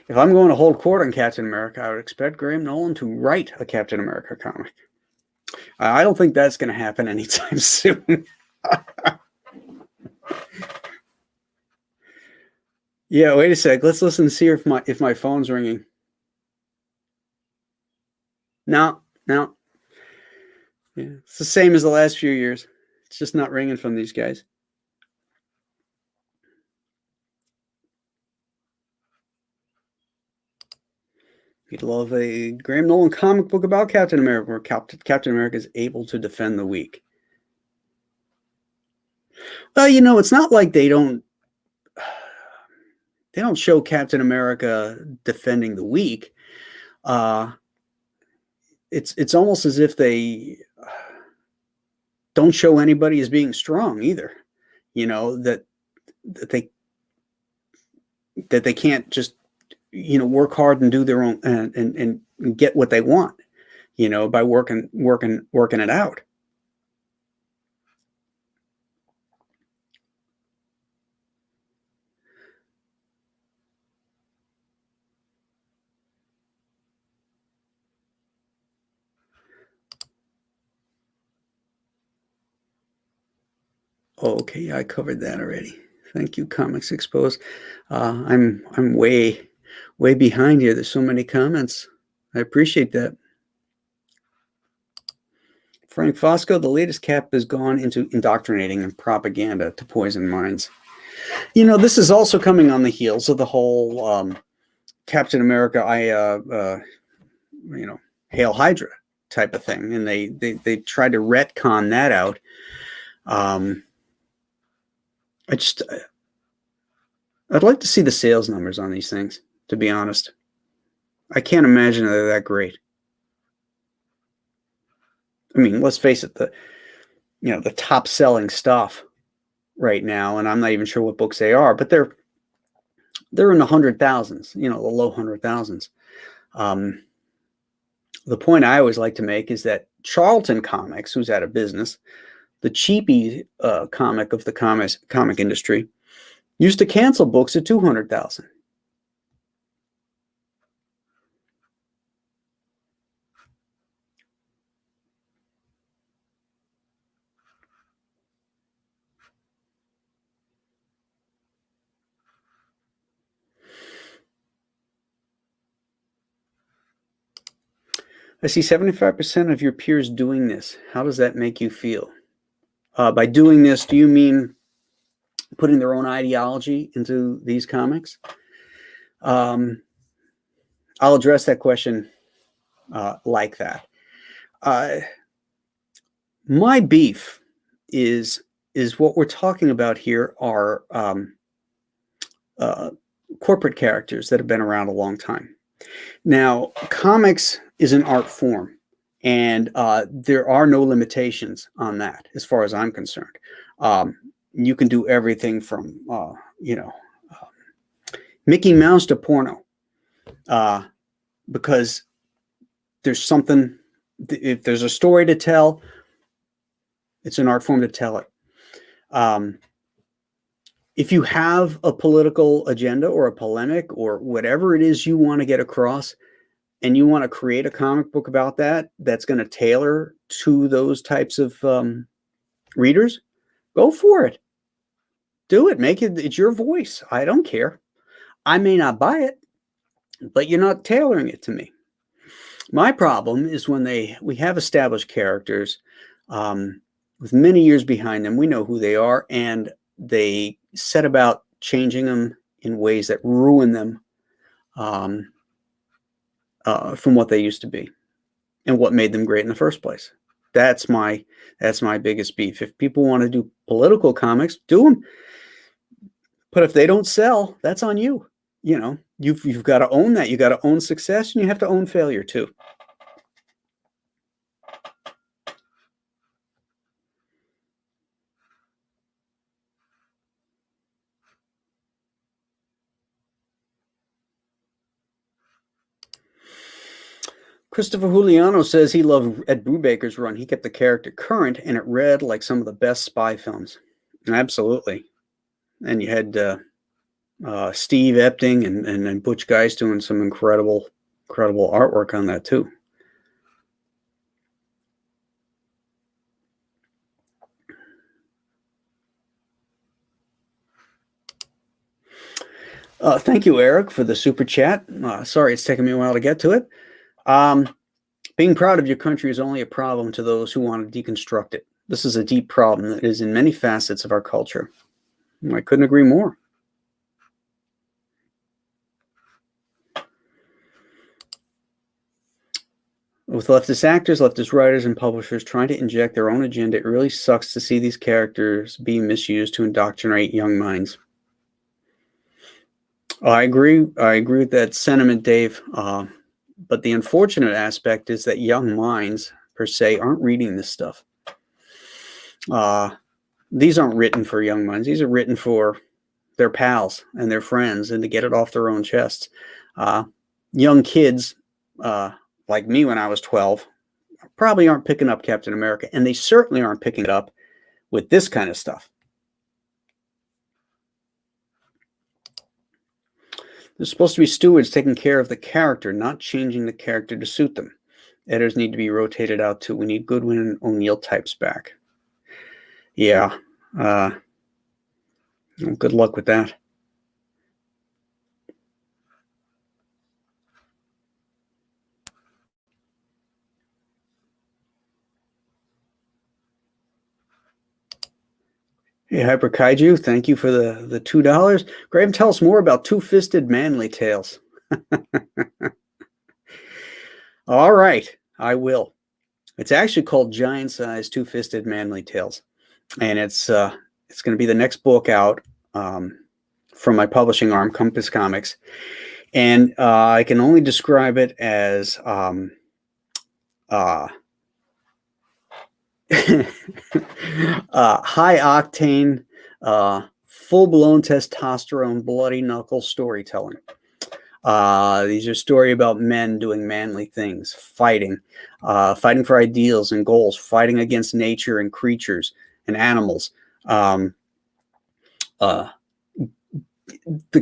Speaker 1: If I'm going to hold court on Captain America, I would expect Graham Nolan to write a Captain America comic. I don't think that's going to happen anytime soon. Yeah, wait a sec. Let's listen and see if my phone's ringing. No. Yeah, it's the same as the last few years. It's just not ringing from these guys. You'd love a Graham Nolan comic book about Captain America, where Captain America is able to defend the weak. Well, you know, it's not like they don't show Captain America defending the weak. It's almost as if they don't show anybody as being strong either. You know, that they can't just, you know, work hard and do their own and get what they want, you know, by working it out. Okay, I covered that already. Thank you, Comics Exposed. I'm way behind here. There's so many comments. I appreciate that. Frank Fosco, the latest Cap has gone into indoctrinating and propaganda to poison minds. You know, this is also coming on the heels of the whole Captain America, you know, Hail Hydra type of thing, and they tried to retcon that out. I'd like to see the sales numbers on these things, to be honest. I can't imagine they're that great. I mean, let's face it, the top selling stuff right now, and I'm not even sure what books they are, but they're in the 100,000s, you know, the low 100,000s. The point I always like to make is that Charlton Comics, who's out of business, the cheapy comic of the comic industry, used to cancel books at 200,000. I see 75% of your peers doing this. How does that make you feel? By doing this, do you mean putting their own ideology into these comics? I'll address that question like that. My beef is what we're talking about here are corporate characters that have been around a long time. Now, comics is an art form, and there are no limitations on that as far as I'm concerned. You can do everything from, Mickey Mouse to porno, because there's something, if there's a story to tell, it's an art form to tell it. If you have a political agenda or a polemic or whatever it is you want to get across, and you want to create a comic book about that, that's going to tailor to those types of readers, go for it. Do it. Make it. It's your voice. I don't care. I may not buy it, but you're not tailoring it to me. My problem is when we have established characters with many years behind them. We know who they are, and they set about changing them in ways that ruin them from what they used to be and what made them great in the first place. That's my biggest beef. If people want to do political comics, do them. But if they don't sell, that's on you. You know, you've got to own that. You got to own success, and you have to own failure too. Christopher Juliano says he loved Ed Brubaker's run. He kept the character current, and it read like some of the best spy films. Absolutely. And you had Steve Epting and Butch Geist doing some incredible artwork on that too. Thank you, Eric, for the super chat. Sorry it's taken me a while to get to it. Being proud of your country is only a problem to those who want to deconstruct it. This is a deep problem that is in many facets of our culture. I couldn't agree more. With leftist actors, leftist writers, and publishers trying to inject their own agenda, it really sucks to see these characters being misused to indoctrinate young minds. I agree with that sentiment, Dave. But the unfortunate aspect is that young minds, per se, aren't reading this stuff. These aren't written for young minds. These are written for their pals and their friends and to get it off their own chests. Young kids, like me when I was 12, probably aren't picking up Captain America, and they certainly aren't picking it up with this kind of stuff. They're supposed to be stewards taking care of the character, not changing the character to suit them. Editors need to be rotated out too. We need Goodwin and O'Neill types back. Yeah. Good luck with that. Hey, Hyper Kaiju, thank you for the $2. Graham, tell us more about Two-Fisted Manly Tales. All right, I will. It's actually called Giant Size Two-Fisted Manly Tales, and it's going to be the next book out from my publishing arm, Compass Comics, and I can only describe it as high octane, full-blown testosterone, bloody knuckle storytelling. These are stories about men doing manly things, fighting for ideals and goals, fighting against nature and creatures and animals. The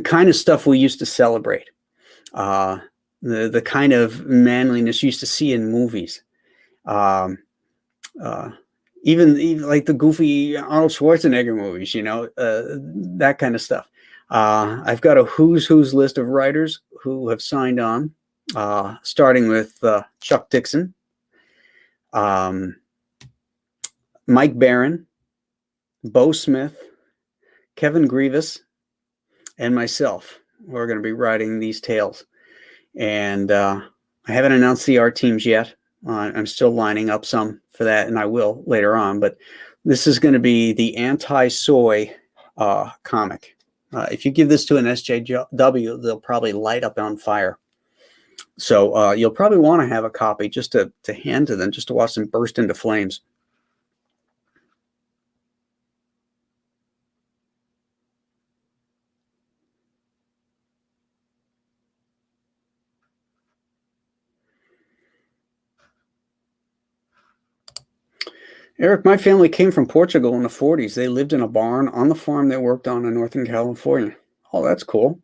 Speaker 1: kind of stuff we used to celebrate, the kind of manliness you used to see in movies. Even like the goofy Arnold Schwarzenegger movies, that kind of stuff. I've got a who's list of writers who have signed on, starting with Chuck Dixon, Mike Barron, Bo Smith, Kevin Grievous, and myself. We're going to be writing these tales. And I haven't announced the art teams yet. I'm still lining up some for that, and I will later on. But this is going to be the anti-soy comic. If you give this to an SJW, they'll probably light up on fire. So you'll probably want to have a copy just to hand to them, just to watch them burst into flames. Eric, my family came from Portugal in the 40s. They lived in a barn on the farm they worked on in Northern California. Oh, that's cool.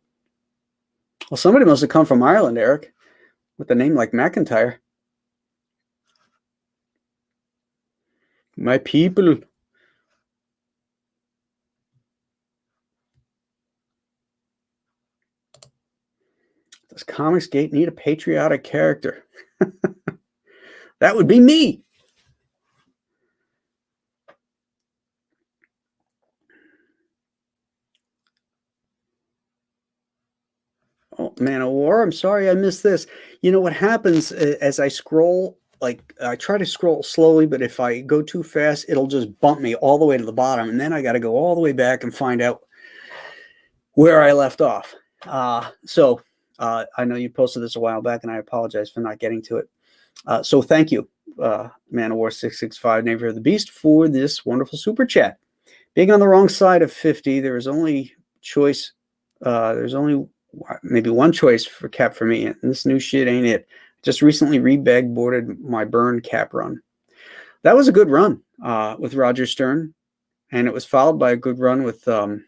Speaker 1: Well, somebody must have come from Ireland, Eric, with a name like McIntyre. My people. Does Comicsgate need a patriotic character? That would be me. Oh, Man of War, I'm sorry I missed this. You know what happens as I scroll, like I try to scroll slowly, but if I go too fast, it'll just bump me all the way to the bottom. And then I got to go all the way back and find out where I left off. So I know you posted this a while back, and I apologize for not getting to it. So thank you, Man of War 665, Neighbor of the Beast, for this wonderful super chat. Being on the wrong side of 50, there is only choice. There's only maybe one choice for Cap for me, and this new shit ain't it. Just recently rebag boarded my burn cap run. That was a good run with Roger Stern, and it was followed by a good run with J.M.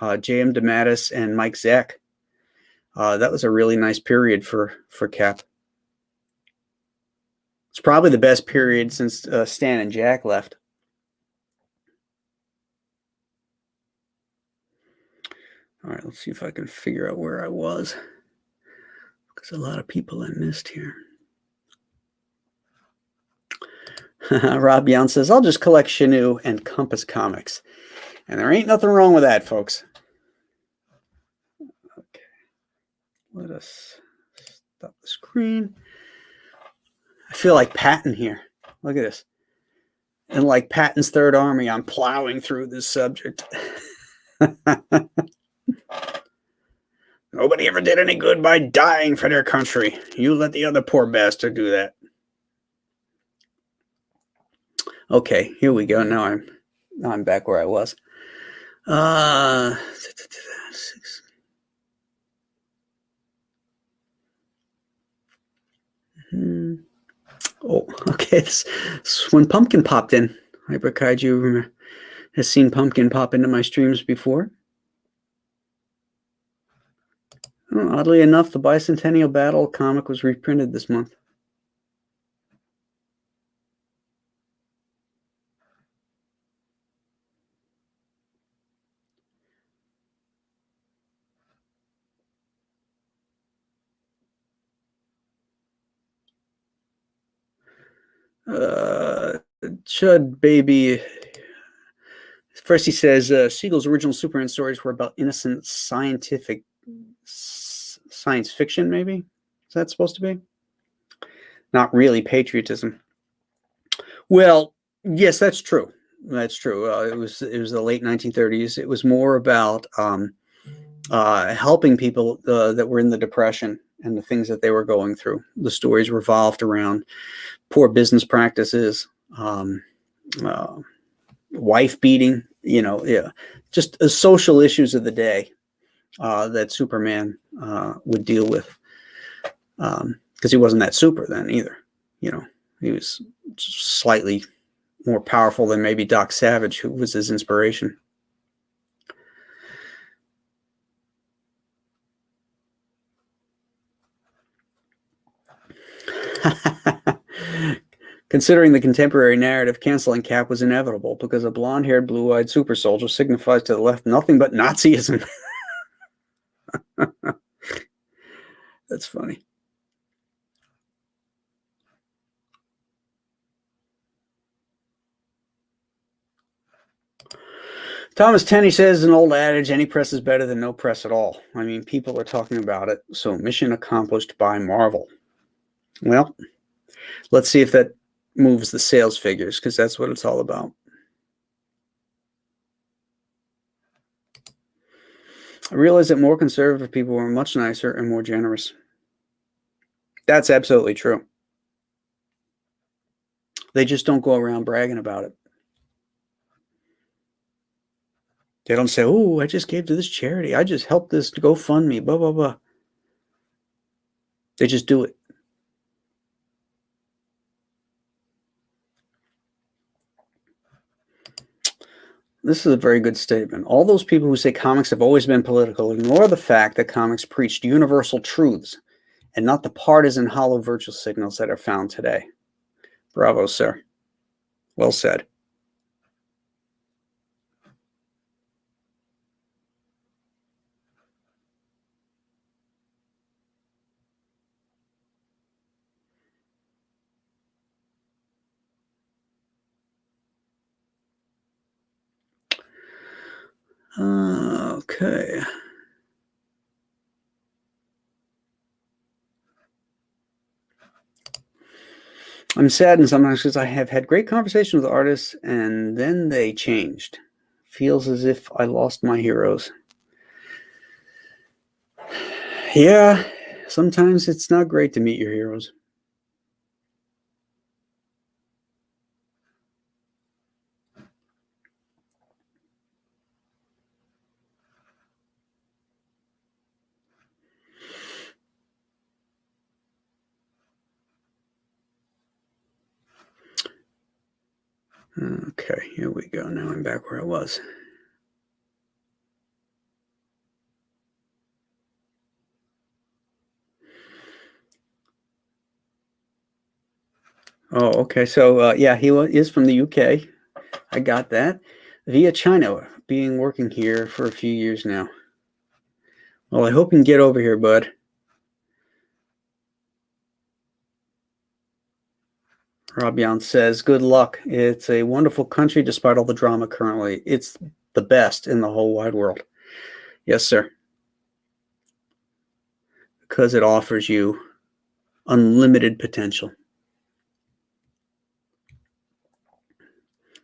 Speaker 1: DeMatteis and Mike Zack. That was a really nice period for Cap. It's probably the best period since Stan and Jack left. All right, let's see if I can figure out where I was, because a lot of people I missed here. Rob Young says, I'll just collect Chenoo and Compass comics. And there ain't nothing wrong with that, folks. Okay. Let us stop the screen. I feel like Patton here. Look at this. And like Patton's Third Army, I'm plowing through this subject. Nobody ever did any good by dying for their country. You let the other poor bastard do that. Okay, here we go. Now I'm back where I was. Oh, okay. This when Pumpkin popped in. Hyper Kaiju has seen Pumpkin pop into my streams before. Oh, oddly enough, the Bicentennial Battle comic was reprinted this month. Chud Baby. First he says Siegel's original Superman stories were about innocent science fiction, maybe? Is that supposed to be? Not really patriotism. Well, yes, that's true. That's true. It was the late 1930s. It was more about helping people that were in the Depression and the things that they were going through. The stories revolved around poor business practices, wife beating, just social issues of the day that Superman would deal with, because he wasn't that super then either. He was slightly more powerful than maybe Doc Savage, who was his inspiration. Considering the contemporary narrative, canceling Cap was inevitable because a blonde-haired, blue-eyed super soldier signifies to the left nothing but Nazism. That's funny. Thomas Tenney says an old adage, any press is better than no press at all. I mean, people are talking about it, so mission accomplished by Marvel. Well, let's see if that moves the sales figures, because that's what it's all about. I realize that more conservative people were much nicer and more generous. That's absolutely true. They just don't go around bragging about it. They don't say, oh, I just gave to this charity. I just helped this GoFundMe, blah, blah, blah. They just do it. This is a very good statement. All those people who say comics have always been political ignore the fact that comics preached universal truths and not the partisan hollow virtue signals that are found today. Bravo, sir. Well said. Okay. I'm saddened sometimes because I have had great conversations with artists and then they changed. Feels as if I lost my heroes. Yeah, sometimes it's not great to meet your heroes. Okay, here we go. Now I'm back where I was. Oh, okay. So, yeah, he is from the UK. I got that. Via China, being working here for a few years now. Well, I hope you can get over here, bud. Rabian says, good luck. It's a wonderful country despite all the drama currently. It's the best in the whole wide world. Yes, sir. Because it offers you unlimited potential.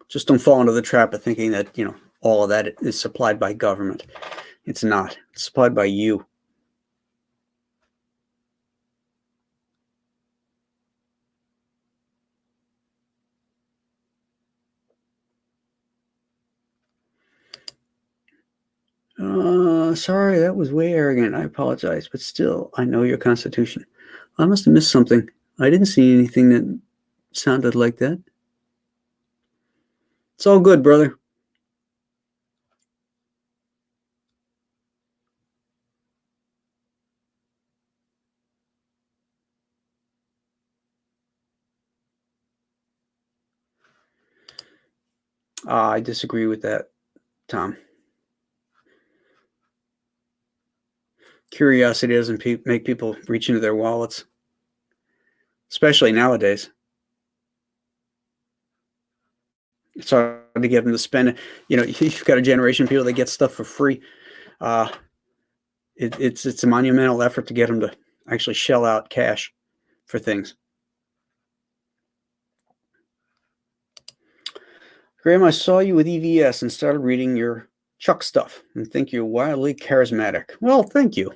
Speaker 1: Just don't fall into the trap of thinking that, all of that is supplied by government. It's not. It's supplied by you. Sorry, that was way arrogant. I apologize, but still, I know your Constitution. I must have missed something. I didn't see anything that sounded like that. It's all good, brother. I disagree with that, Tom. Curiosity doesn't make people reach into their wallets, especially nowadays. It's hard to get them to spend it. You've got a generation of people that get stuff for free. It's a monumental effort to get them to actually shell out cash for things. Graham, I saw you with EVS and started reading your Chuck stuff and think you're wildly charismatic. Well, thank you.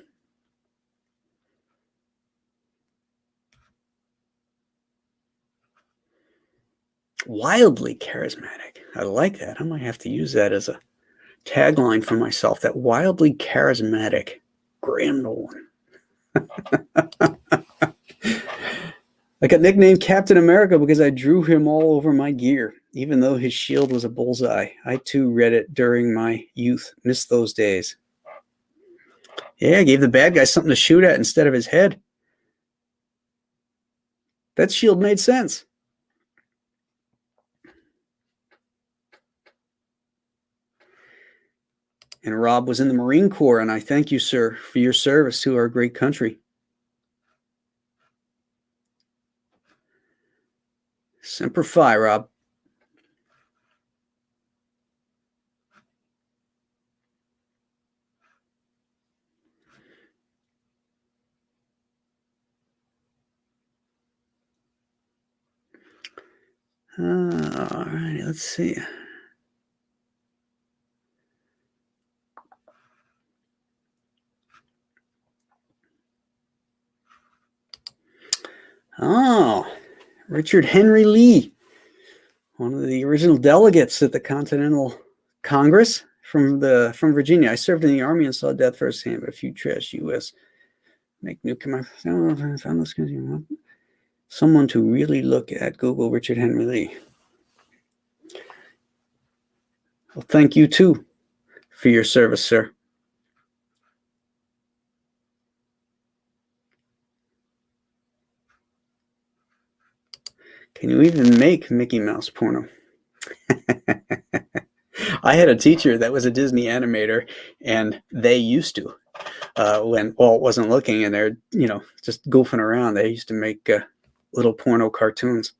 Speaker 1: Wildly charismatic. I like that. I might have to use that as a tagline for myself. That wildly charismatic Graham Nolan. I got nicknamed Captain America because I drew him all over my gear, even though his shield was a bullseye. I too read it during my youth. Missed those days. Yeah, I gave the bad guy something to shoot at instead of his head. That shield made sense. And Rob was in the Marine Corps, and I thank you, sir, for your service to our great country. Semper Fi, Rob. All right, let's see. Oh, Richard Henry Lee, one of the original delegates at the Continental Congress from Virginia. I served in the Army and saw death firsthand, but a few trash U.S. make nuclear. Someone to really look at. Google Richard Henry Lee. Well, thank you too for your service, sir. Can you even make Mickey Mouse porno? I had a teacher that was a Disney animator, and they used to, when Walt wasn't looking and they're, just goofing around, they used to make little porno cartoons.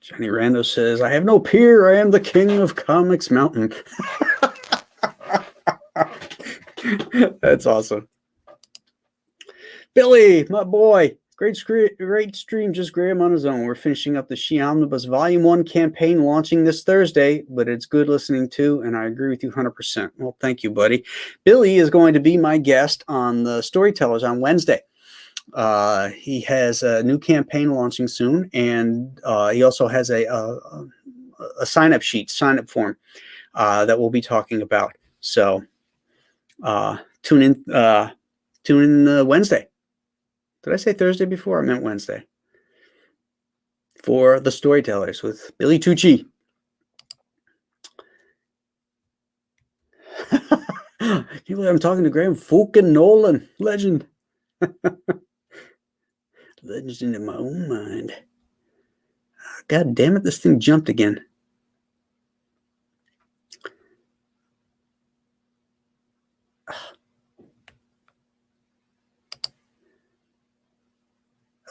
Speaker 1: Johnny Rando says, I have no peer. I am the king of Comics Mountain. That's awesome. Billy, my boy. Great stream, just Graham on his own. We're finishing up the She Omnibus Volume 1 campaign launching this Thursday, but it's good listening to, and I agree with you 100%. Well, thank you, buddy. Billy is going to be my guest on the Storytellers on Wednesday. He has a new campaign launching soon, and he also has a sign-up form that we'll be talking about. So tune in Wednesday. Did I say Thursday before? I meant Wednesday. For the Storytellers with Billy Tucci. Can't believe I'm talking to Graham fucking Nolan. Legend. Legend in my own mind. God damn it, this thing jumped again.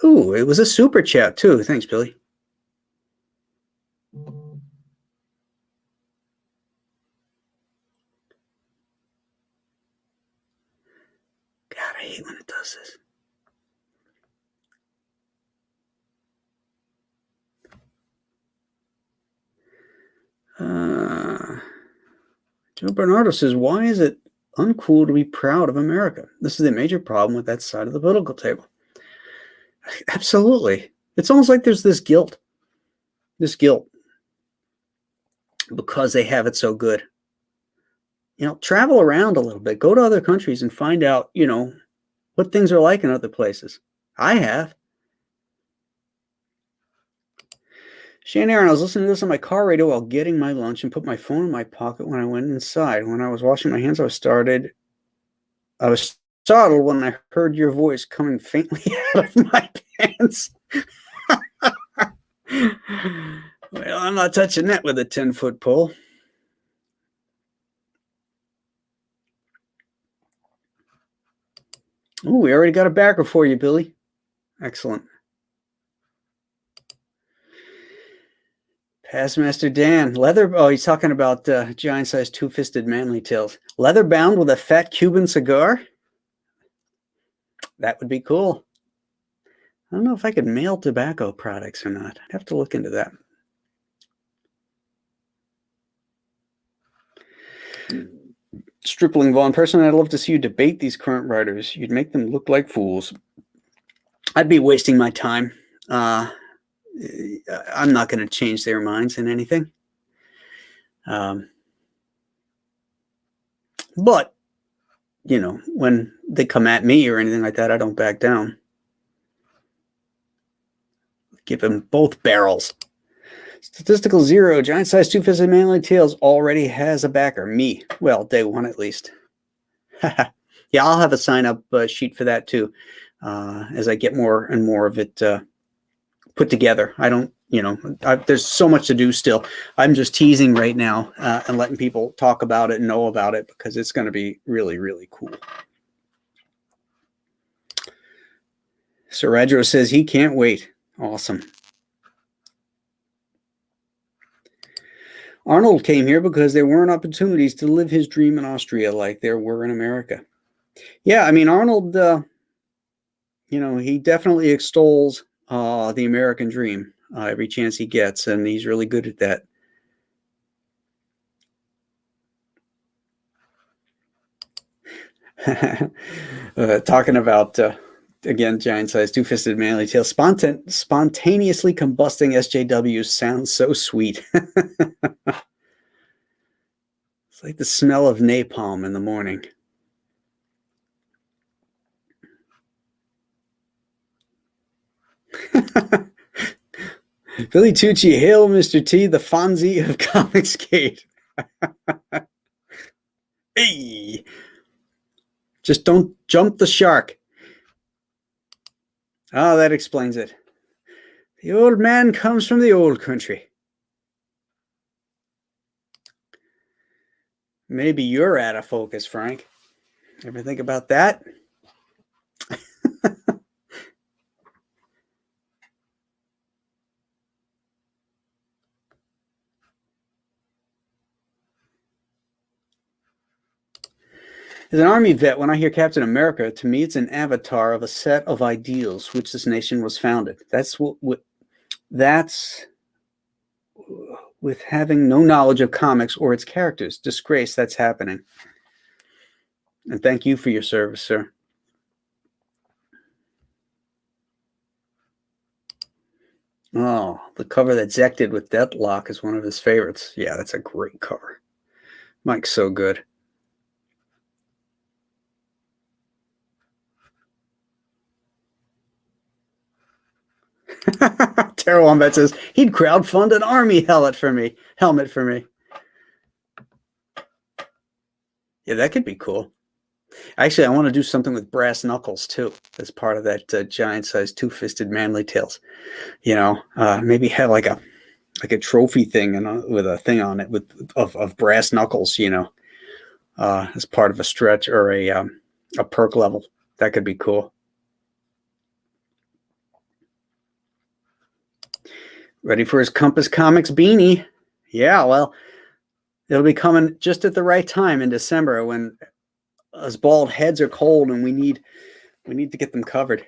Speaker 1: Ooh, it was a super chat too. Thanks, Billy. God, I hate when it does this. Joe Bernardo says, why is it uncool to be proud of America? This is a major problem with that side of the political table. Absolutely. It's almost like there's this guilt because they have it so good. Travel around a little bit, go to other countries and find out, what things are like in other places. I have. Shane Aaron, I was listening to this on my car radio while getting my lunch and put my phone in my pocket when I went inside. When I was washing my hands, I was startled when I heard your voice coming faintly out of my pants. Well, I'm not touching that with a 10-foot pole. Oh, we already got a backer for you, Billy. Excellent. Passmaster Dan, leather. Oh, he's talking about giant-sized two-fisted manly tails. Leather bound with a fat Cuban cigar. That would be cool. I don't know if I could mail tobacco products or not. I'd have to look into that. Stripling Vaughn, personally, I'd love to see you debate these current writers. You'd make them look like fools. I'd be wasting my time. I'm not going to change their minds in anything. But, when they come at me or anything like that, I don't back down. Give them both barrels. Statistical Zero, giant-sized two-fisted manly tails already has a backer. Me. Well, day one at least. Yeah, I'll have a sign-up sheet for that too, as I get more and more of it put together. I don't, there's so much to do still. I'm just teasing right now and letting people talk about it and know about it because it's going to be really, really cool. Serradro says he can't wait. Awesome. Arnold came here because there weren't opportunities to live his dream in Austria like there were in America. Yeah, I mean, Arnold, he definitely extols the American dream every chance he gets, and he's really good at that. Talking about, again, giant-sized two-fisted manly tail. Spontaneously combusting SJWs sounds so sweet. It's like the smell of napalm in the morning. Billy Tucci, hail Mr. T, the Fonzie of Comicsgate. Hey! Just don't jump the shark. Oh, that explains it. The old man comes from the old country. Maybe you're out of focus, Frank. Ever think about that? As an Army vet, when I hear Captain America, to me it's an avatar of a set of ideals which this nation was founded. That's with having no knowledge of comics or its characters. Disgrace that's happening. And thank you for your service, sir. Oh, the cover that Zek did with Deathlock is one of his favorites. Yeah, that's a great cover. Mike's so good. Terrell Wombat says he'd crowdfund an army helmet for me. Yeah, that could be cool. Actually, I want to do something with brass knuckles too, as part of that giant-sized two-fisted Manly Tales. You know, maybe have like a trophy thing and with a thing on it of brass knuckles. You know, as part of a stretch or a perk level. That could be cool. Ready for his Compass Comics beanie? Yeah, well, it'll be coming just at the right time in December when us bald heads are cold and we need to get them covered.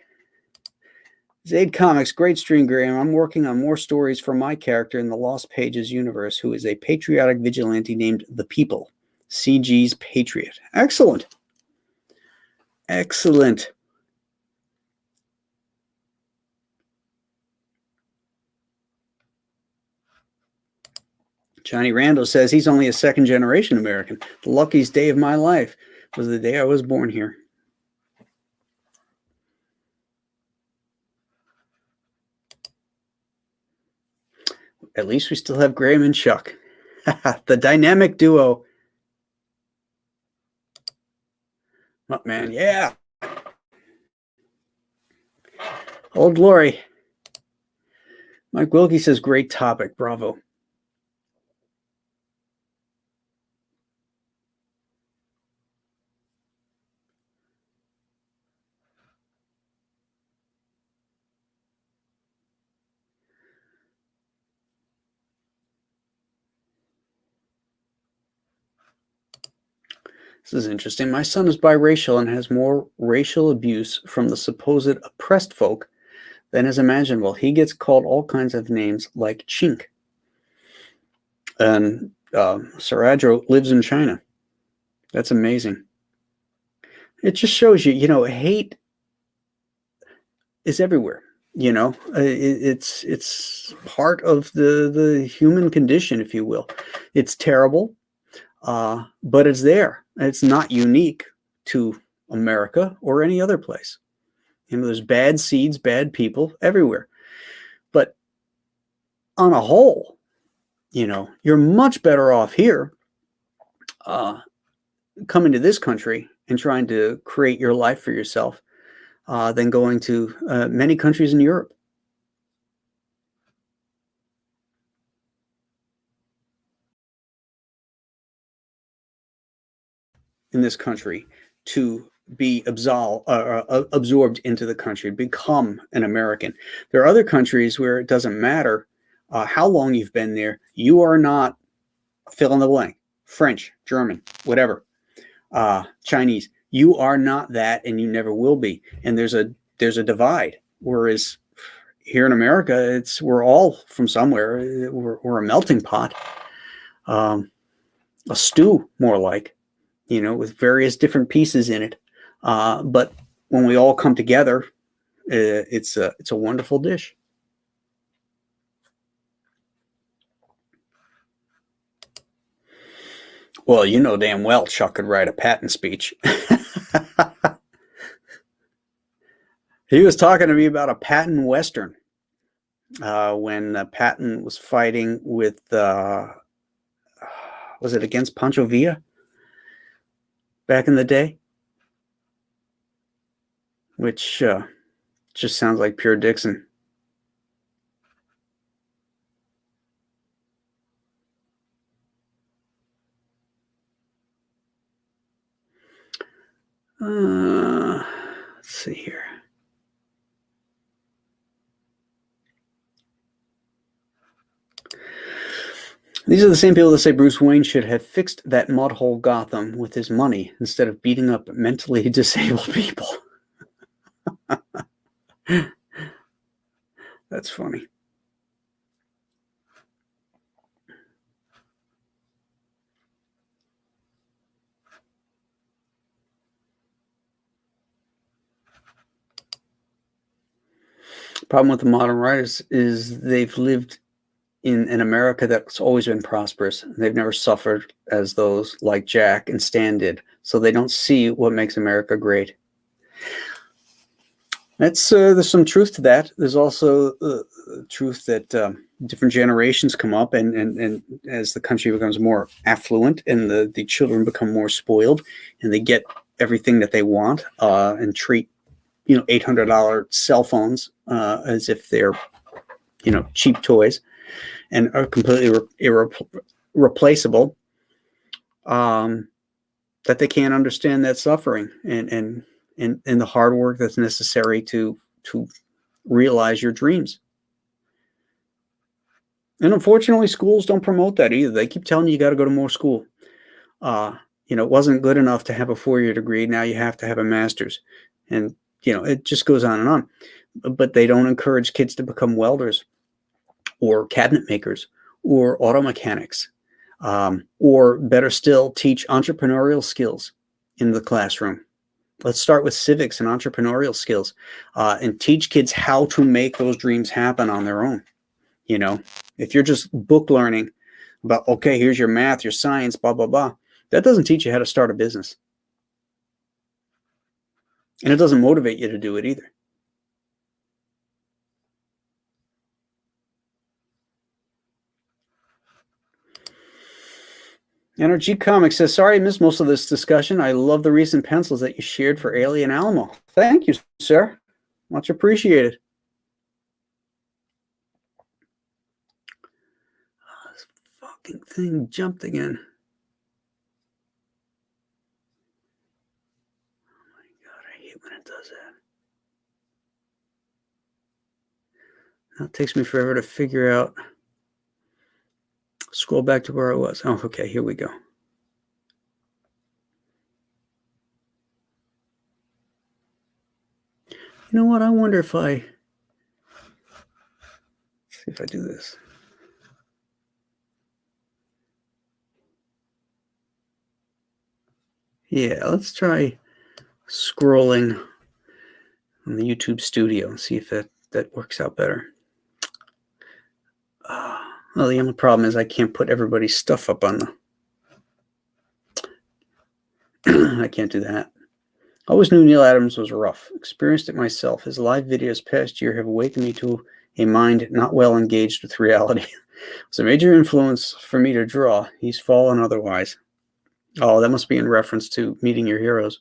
Speaker 1: Zaid Comics, great stream, Graham. I'm working on more stories for my character in the Lost Pages universe, who is a patriotic vigilante named The People, CG's Patriot. Excellent. Excellent. Johnny Randall says he's only a second-generation American. The luckiest day of my life was the day I was born here. At least we still have Graham and Chuck. The dynamic duo. Oh, man, yeah. Old Glory. Mike Wilkie says, great topic. Bravo. This is interesting. My son is biracial and has more racial abuse from the supposed oppressed folk than is imaginable. He gets called all kinds of names like chink. And Sarajro lives in China. That's amazing. It just shows you, hate is everywhere. It's part of the human condition, if you will. It's terrible, but it's there. It's not unique to America or any other place. There's bad seeds, bad people everywhere. But on a whole, you're much better off here coming to this country and trying to create your life for yourself than going to many countries in Europe. In this country to be absorbed into the country, become an American. There are other countries where it doesn't matter how long you've been there. You are not fill in the blank, French, German, whatever, Chinese. You are not that, and you never will be. And there's a divide. Whereas here in America, we're all from somewhere. We're a melting pot, a stew, more like. With various different pieces in it. But when we all come together, it's a wonderful dish. Well, damn well Chuck could write a Patton speech. He was talking to me about a Patton Western when Patton was fighting with, was it against Pancho Villa? Back in the day, which just sounds like pure Dixon. Let's see here. These are the same people that say Bruce Wayne should have fixed that mudhole Gotham with his money instead of beating up mentally disabled people. That's funny. Problem with the modern writers is they've lived in an America that's always been prosperous. They've never suffered as those like Jack and Stan did. So they don't see what makes America great. That's there's some truth to that. There's also truth that different generations come up, and as the country becomes more affluent, and the children become more spoiled, and they get everything that they want, and treat $800 cell phones as if they're cheap toys, and are completely replaceable. That they can't understand that suffering and the hard work that's necessary to realize your dreams. And unfortunately, schools don't promote that either. They keep telling you got to go to more school. It wasn't good enough to have a 4-year degree. Now you have to have a master's. And, it just goes on and on. But they don't encourage kids to become welders or cabinet makers or auto mechanics, or better still, teach entrepreneurial skills in the classroom. Let's start with civics and entrepreneurial skills, and teach kids how to make those dreams happen on their own. If you're just book learning about, okay, here's your math, your science, blah, blah, blah, that doesn't teach you how to start a business. And it doesn't motivate you to do it either. NRG Comics says, sorry I missed most of this discussion. I love the recent pencils that you shared for Alien Alamo. Thank you, sir. Much appreciated. Oh, this fucking thing jumped again. Oh my God, I hate when it does that. Now it takes me forever to figure out. Scroll back to where I was. Oh, okay, here we go. You know what? I wonder if let's see if I do this. Yeah, let's try scrolling on the YouTube Studio and see if that works out better. Well, the only problem is I can't put everybody's stuff up on the... I can't do that. Always knew Neal Adams was rough. Experienced it myself. His live videos past year have awakened me to a mind not well engaged with reality. It's a major influence for me to draw. He's fallen otherwise. Oh, that must be in reference to Meeting Your Heroes.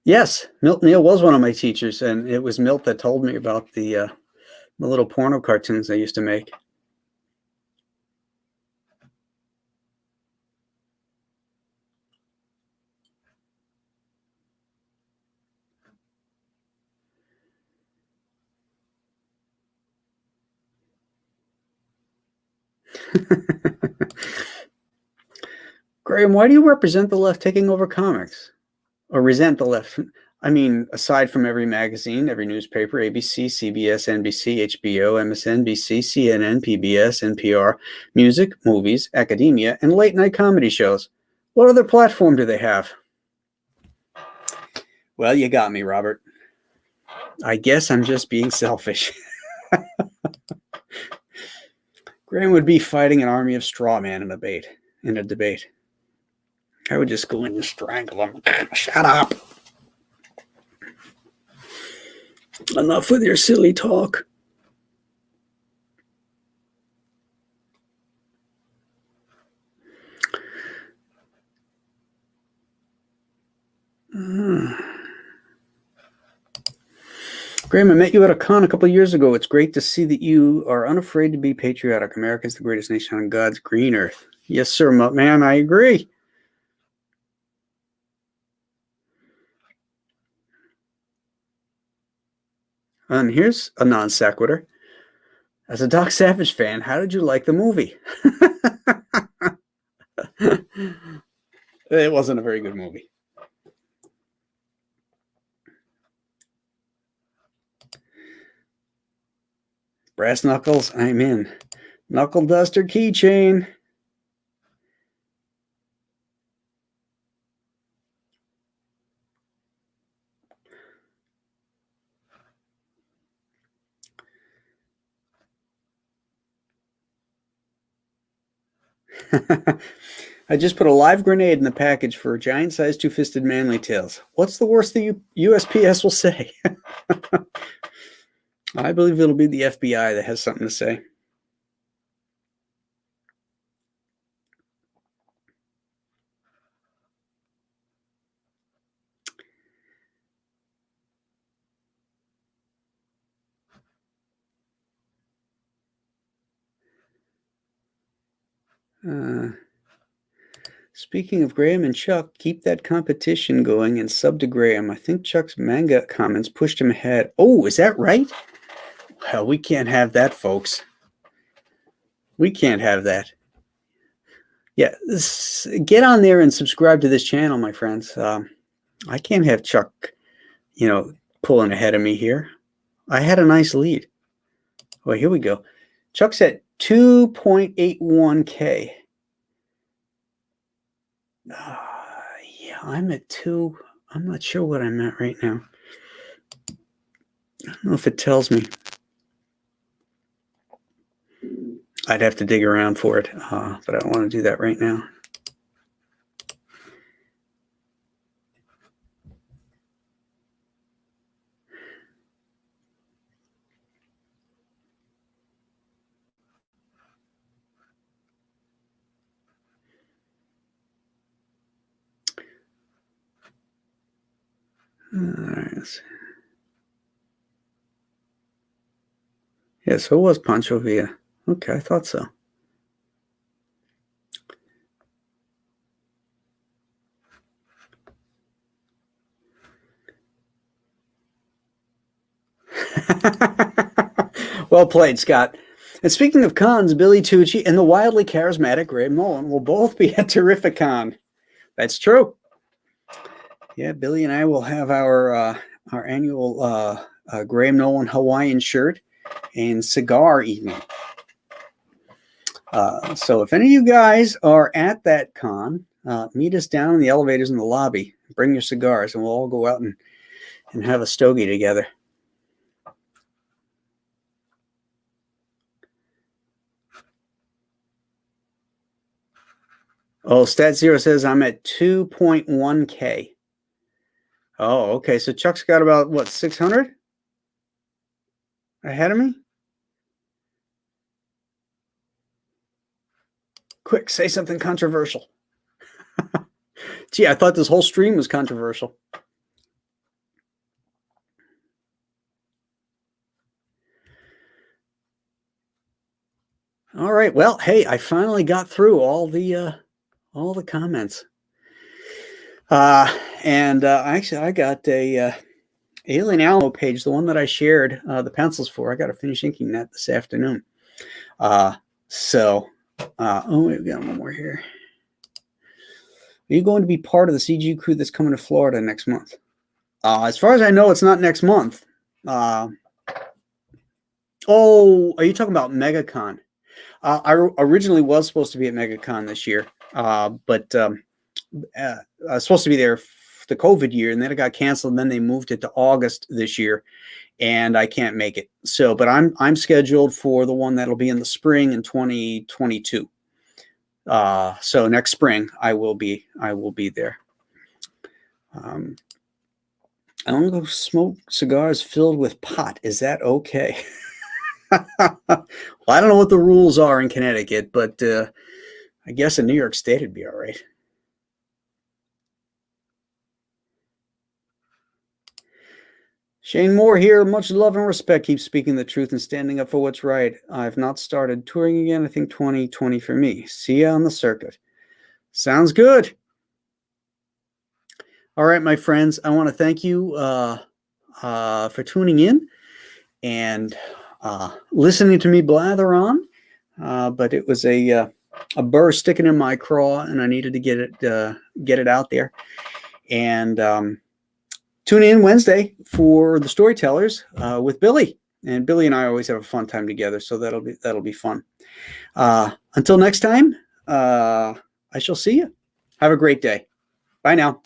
Speaker 1: Yes, Milt Neal was one of my teachers, and it was Milt that told me about the little porno cartoons they used to make. Graham, why do you represent the left taking over comics? Or resent the left? I mean, aside from every magazine, every newspaper, ABC, CBS, NBC, HBO, MSNBC, CNN, PBS, NPR, music, movies, academia, and late-night comedy shows. What other platform do they have? Well, you got me, Robert. I guess I'm just being selfish. Graham would be fighting an army of straw men in a debate. I would just go in and strangle him. Shut up. Enough with your silly talk. Graham, I met you at a con a couple of years ago. It's great to see that you are unafraid to be patriotic. America is the greatest nation on God's green earth. Yes, sir, man, I agree. And here's a non sequitur. As a Doc Savage fan, how did you like the movie? It wasn't a very good movie. Brass knuckles, I'm in. Knuckle duster keychain. I just put a live grenade in the package for giant-sized two-fisted manly tails. What's the worst the USPS will say? I believe it'll be the FBI that has something to say. Speaking of Graham and Chuck, keep that competition going and sub to Graham. I think Chuck's manga comments pushed him ahead. Oh, is that right? Well, we can't have that, folks. We can't have that. Yeah, get on there and subscribe to this channel, my friends. I can't have Chuck, pulling ahead of me here. I had a nice lead. Well, here we go. Chuck's at 2.81K. Yeah, I'm at 2. I'm not sure what I'm at right now. I don't know if it tells me. I'd have to dig around for it, but I don't want to do that right now. Yeah, so it was Pancho Villa. Okay, I thought so. Well played, Scott. And speaking of cons, Billy Tucci and the wildly charismatic Graham Nolan will both be at Terrificon. That's true. Yeah, Billy and I will have our annual Graham Nolan Hawaiian shirt and cigar evening. So if any of you guys are at that con, meet us down in the elevators in the lobby. Bring your cigars, and we'll all go out and have a stogie together. Oh, Stat Zero says I'm at 2.1K. Oh, okay. So Chuck's got about, what, 600 ahead of me? Quick, say something controversial. Gee, I thought this whole stream was controversial. All right. Well, hey, I finally got through all the comments. Actually, I got a Alien Alamo page, the one that I shared the pencils for. I got to finish inking that this afternoon. Oh, we've got one more here. Are you going to be part of the CG crew that's coming to Florida next month? As far as I know, it's not next month. Are you talking about MegaCon? I originally was supposed to be at MegaCon this year, but I was supposed to be there the COVID year, and then it got canceled, and then they moved it to August this year, and I can't make it. So, but I'm scheduled for the one that'll be in the spring in 2022. So next spring I will be there. I don't go smoke cigars filled with pot. Is that okay? Well, I don't know what the rules are in Connecticut, but I guess in New York State it'd be all right. Shane Moore here. Much love and respect. Keep speaking the truth and standing up for what's right. I've not started touring again. I think 2020 for me. See ya on the circuit. Sounds good. All right, my friends. I want to thank you for tuning in. and listening to me blather on. But it was a burr sticking in my craw, and I needed to get it out there. And tune in Wednesday for the Storytellers with Billy. And Billy and I always have a fun time together, so that'll be fun. Until next time, I shall see you. Have a great day. Bye now.